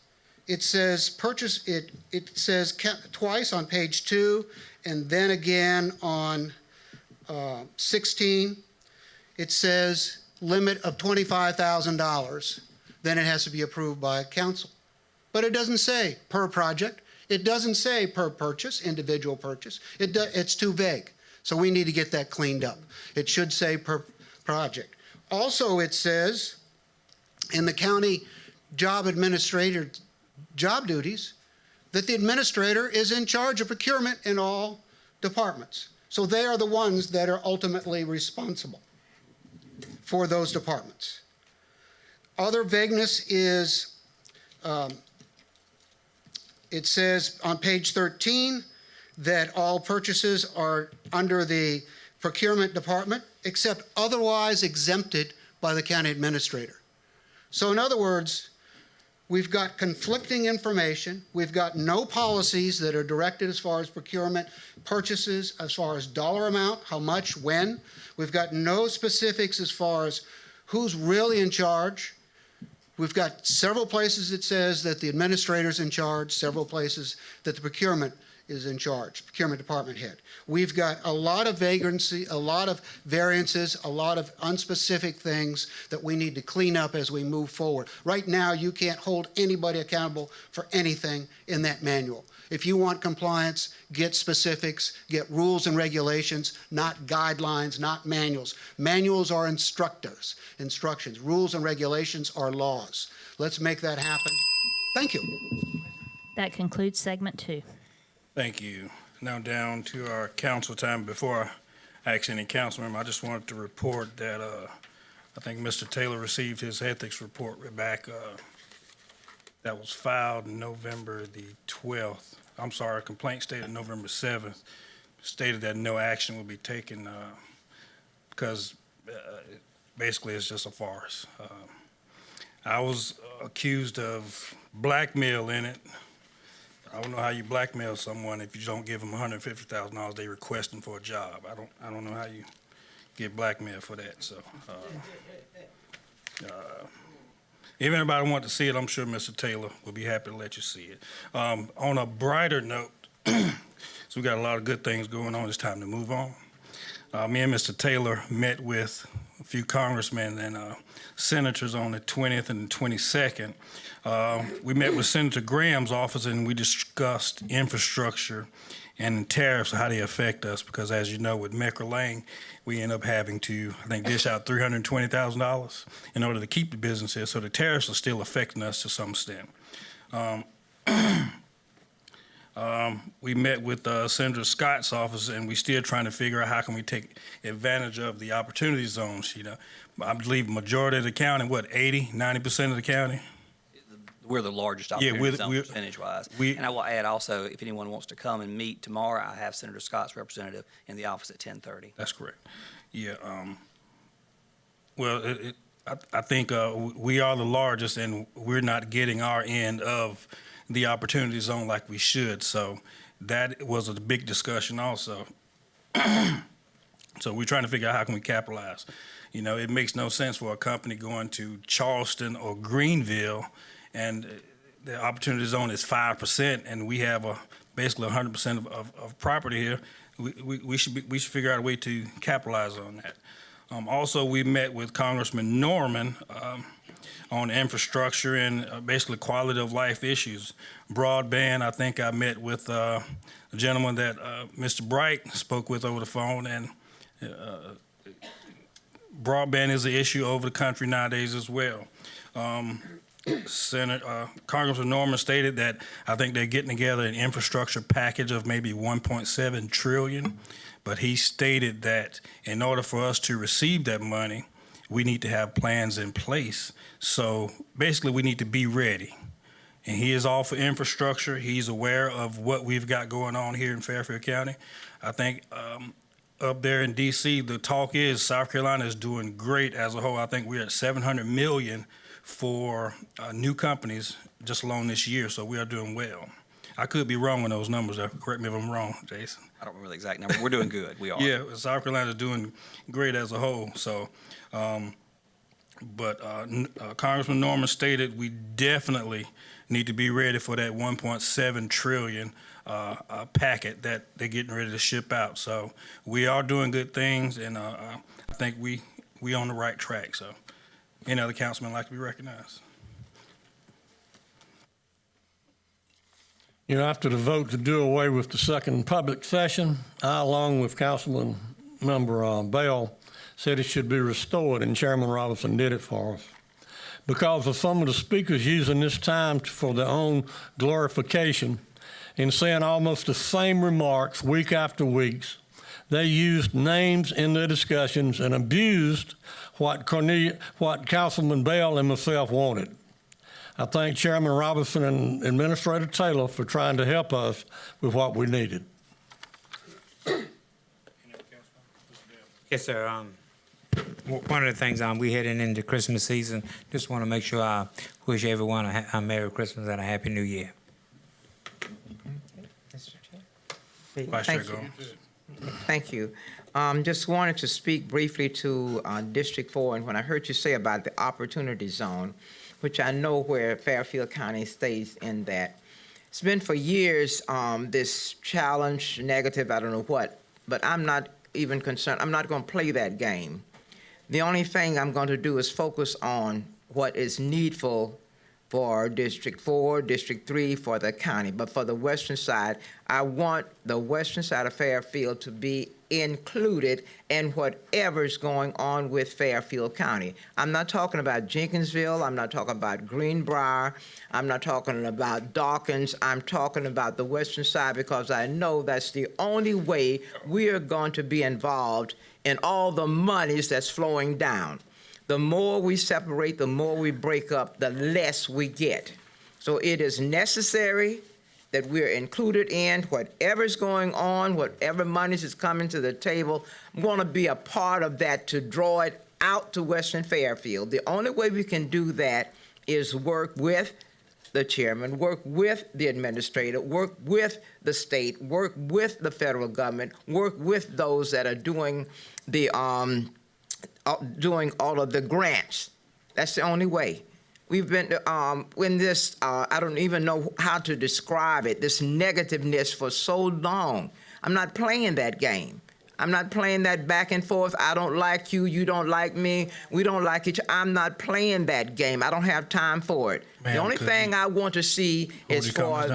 it says purchase, it says twice on page 2 and then again on 16, it says limit of $25,000, then it has to be approved by council. But it doesn't say per project. It doesn't say per purchase, individual purchase. It's too vague. So we need to get that cleaned up. It should say per project. Also, it says in the county job administrator job duties that the administrator is in charge of procurement in all departments. So they are the ones that are ultimately responsible for those departments. Other vagueness is, it says on page 13 that all purchases are under the procurement department except otherwise exempted by the county administrator. So in other words, we've got conflicting information. We've got no policies that are directed as far as procurement purchases, as far as dollar amount, how much, when. We've got no specifics as far as who's really in charge. We've got several places that says that the administrator's in charge, several places that the procurement is in charge, procurement department head. We've got a lot of vagrancy, a lot of variances, a lot of unspecific things that we need to clean up as we move forward. Right now, you can't hold anybody accountable for anything in that manual. If you want compliance, get specifics, get rules and regulations, not guidelines, not manuals. Manuals are instructions. Rules and regulations are laws. Let's make that happen. Thank you. That concludes segment 2. Thank you. Now down to our council time. Before I ask any council member, I just wanted to report that I think Mr. Taylor received his ethics report back. That was filed November the 12th. I'm sorry, a complaint stated November 7th, stated that no action will be taken because basically it's just a farce. I was accused of blackmail in it. I don't know how you blackmail someone if you don't give them $150,000 they requesting for a job. I don't know how you get blackmail for that. So, if anybody wants to see it, I'm sure Mr. Taylor will be happy to let you see it. On a brighter note, so we got a lot of good things going on. It's time to move on. Me and Mr. Taylor met with a few congressmen and senators on the 20th and 22nd. We met with Senator Graham's office and we discussed infrastructure and tariffs, how they affect us, because as you know, with Mecker Lane, we end up having to, I think, dish out $320,000 in order to keep the business here. So the tariffs are still affecting us to some extent. We met with Senator Scott's office, and we're still trying to figure out how can we take advantage of the opportunity zones. You know, I believe majority of the county, what, 80, 90% of the county? We're the largest opportunity zone percentage-wise. And I will add also, if anyone wants to come and meet tomorrow, I have Senator Scott's representative in the office at 10:30. That's correct. Yeah. Well, I think we are the largest, and we're not getting our end of the opportunity zone like we should. So that was a big discussion also. So we're trying to figure out how can we capitalize. You know, it makes no sense for a company going to Charleston or Greenville and the opportunity zone is 5%, and we have basically 100% of property here. We should figure out a way to capitalize on that. Also, we met with Congressman Norman on infrastructure and basically quality of life issues. Broadband, I think I met with a gentleman that Mr. Bright spoke with over the phone, and broadband is an issue over the country nowadays as well. Congressman Norman stated that I think they're getting together an infrastructure package of maybe $1.7 trillion, but he stated that in order for us to receive that money, we need to have plans in place. So basically, we need to be ready. And he is all for infrastructure. He's aware of what we've got going on here in Fairfield County. I think up there in D.C., the talk is South Carolina is doing great as a whole. I think we're at $700 million for new companies just alone this year, so we are doing well. I could be wrong on those numbers. Correct me if I'm wrong, Jason. I don't remember the exact number. We're doing good. We are. Yeah, South Carolina is doing great as a whole. So, Congressman Norman stated we definitely need to be ready for that $1.7 trillion packet that they're getting ready to ship out. So we are doing good things, and I think we on the right track. So. Any other councilman like to be recognized? You know, after the vote to do away with the second public session, I, along with Councilman Member Bell, said it should be restored, and Chairman Robinson did it for us. Because of some of the speakers using this time for their own glorification and saying almost the same remarks week after week, they used names in their discussions and abused what Councilman Bell and myself wanted. I thank Chairman Robinson and Administrator Taylor for trying to help us with what we needed. Yes, sir. One of the things, we heading into Christmas season, just want to make sure I wish everyone a Merry Christmas and a Happy New Year. Vice Chair Gomes. Thank you. Just wanted to speak briefly to District 4, and when I heard you say about the Opportunity Zone, which I know where Fairfield County stays in that. It's been for years this challenge, negative, I don't know what, but I'm not even concerned. I'm not going to play that game. The only thing I'm going to do is focus on what is needful for District 4, District 3, for the county. But for the western side, I want the western side of Fairfield to be included in whatever's going on with Fairfield County. I'm not talking about Jenkinsville. I'm not talking about Greenbrier. I'm not talking about Dawkins. I'm talking about the western side because I know that's the only way we are going to be involved in all the monies that's flowing down. The more we separate, the more we break up, the less we get. So it is necessary that we're included in whatever's going on, whatever monies is coming to the table. I'm going to be a part of that to draw it out to Western Fairfield. The only way we can do that is work with the chairman, work with the administrator, work with the state, work with the federal government, work with those that are doing the doing all of the grants. That's the only way. We've been in this, I don't even know how to describe it, this negativeness for so long. I'm not playing that game. I'm not playing that back and forth. I don't like you, you don't like me, we don't like each other. I'm not playing that game. I don't have time for it. The only thing I want to see is for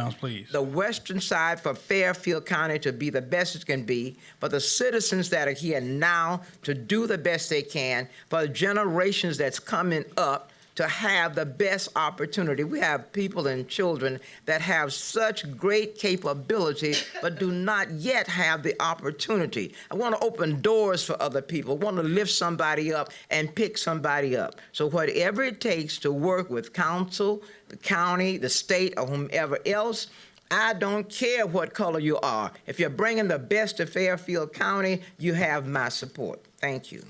the western side, for Fairfield County to be the best it can be, for the citizens that are here now to do the best they can, for the generations that's coming up to have the best opportunity. We have people and children that have such great capability but do not yet have the opportunity. I want to open doors for other people. I want to lift somebody up and pick somebody up. So whatever it takes to work with council, the county, the state, or whomever else, I don't care what color you are. If you're bringing the best to Fairfield County, you have my support. Thank you.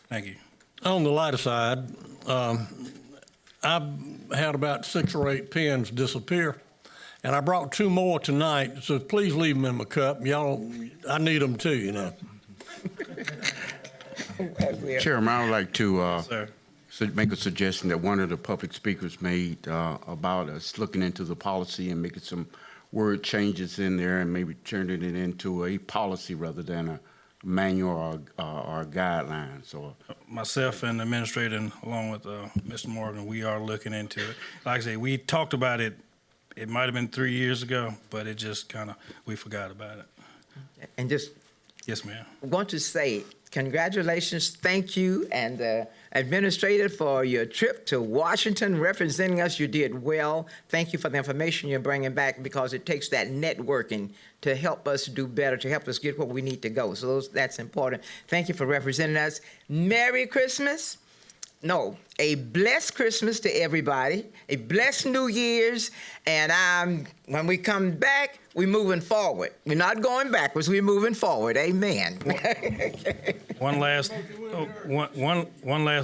Thank you. On the lighter side, I've had about 6 or 8 pens disappear, and I brought 2 more tonight, so please leave them in my cup. Y'all, I need them too, you know. Chairman, I would like to make a suggestion that one of the public speakers made about us looking into the policy and making some word changes in there and maybe turning it into a policy rather than a manual or guidelines. Or myself and the administrator, and along with Mr. Morgan, we are looking into it. Like I say, we talked about it. It might have been 3 years ago, but it just kind of, we forgot about it. And just yes, ma'am. I want to say congratulations, thank you, and the administrator for your trip to Washington representing us. You did well. Thank you for the information you're bringing back, because it takes that networking to help us do better, to help us get where we need to go. So that's important. Thank you for representing us. Merry Christmas. No, a blessed Christmas to everybody, a blessed New Year's, and when we come back, we're moving forward. We're not going backwards, we're moving forward. Amen. One last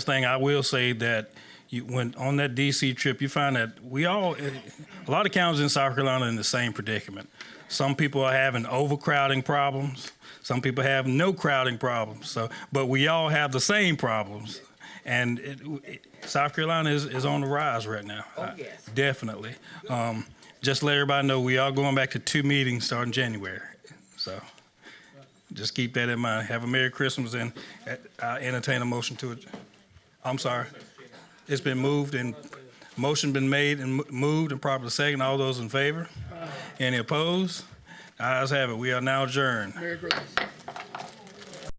thing I will say, that when on that DC trip, you find that a lot of counties in South Carolina are in the same predicament. Some people are having overcrowding problems. Some people have no crowding problems. But we all have the same problems. And South Carolina is on the rise right now. Oh, yes. Definitely. Just let everybody know we are going back to 2 meetings starting January. So just keep that in mind. Have a Merry Christmas, and I entertain a motion to it. I'm sorry. It's been moved and motion been made and moved and properly second. All those in favor? Any opposed? Ayes have it. We are now adjourned. Merry Christmas.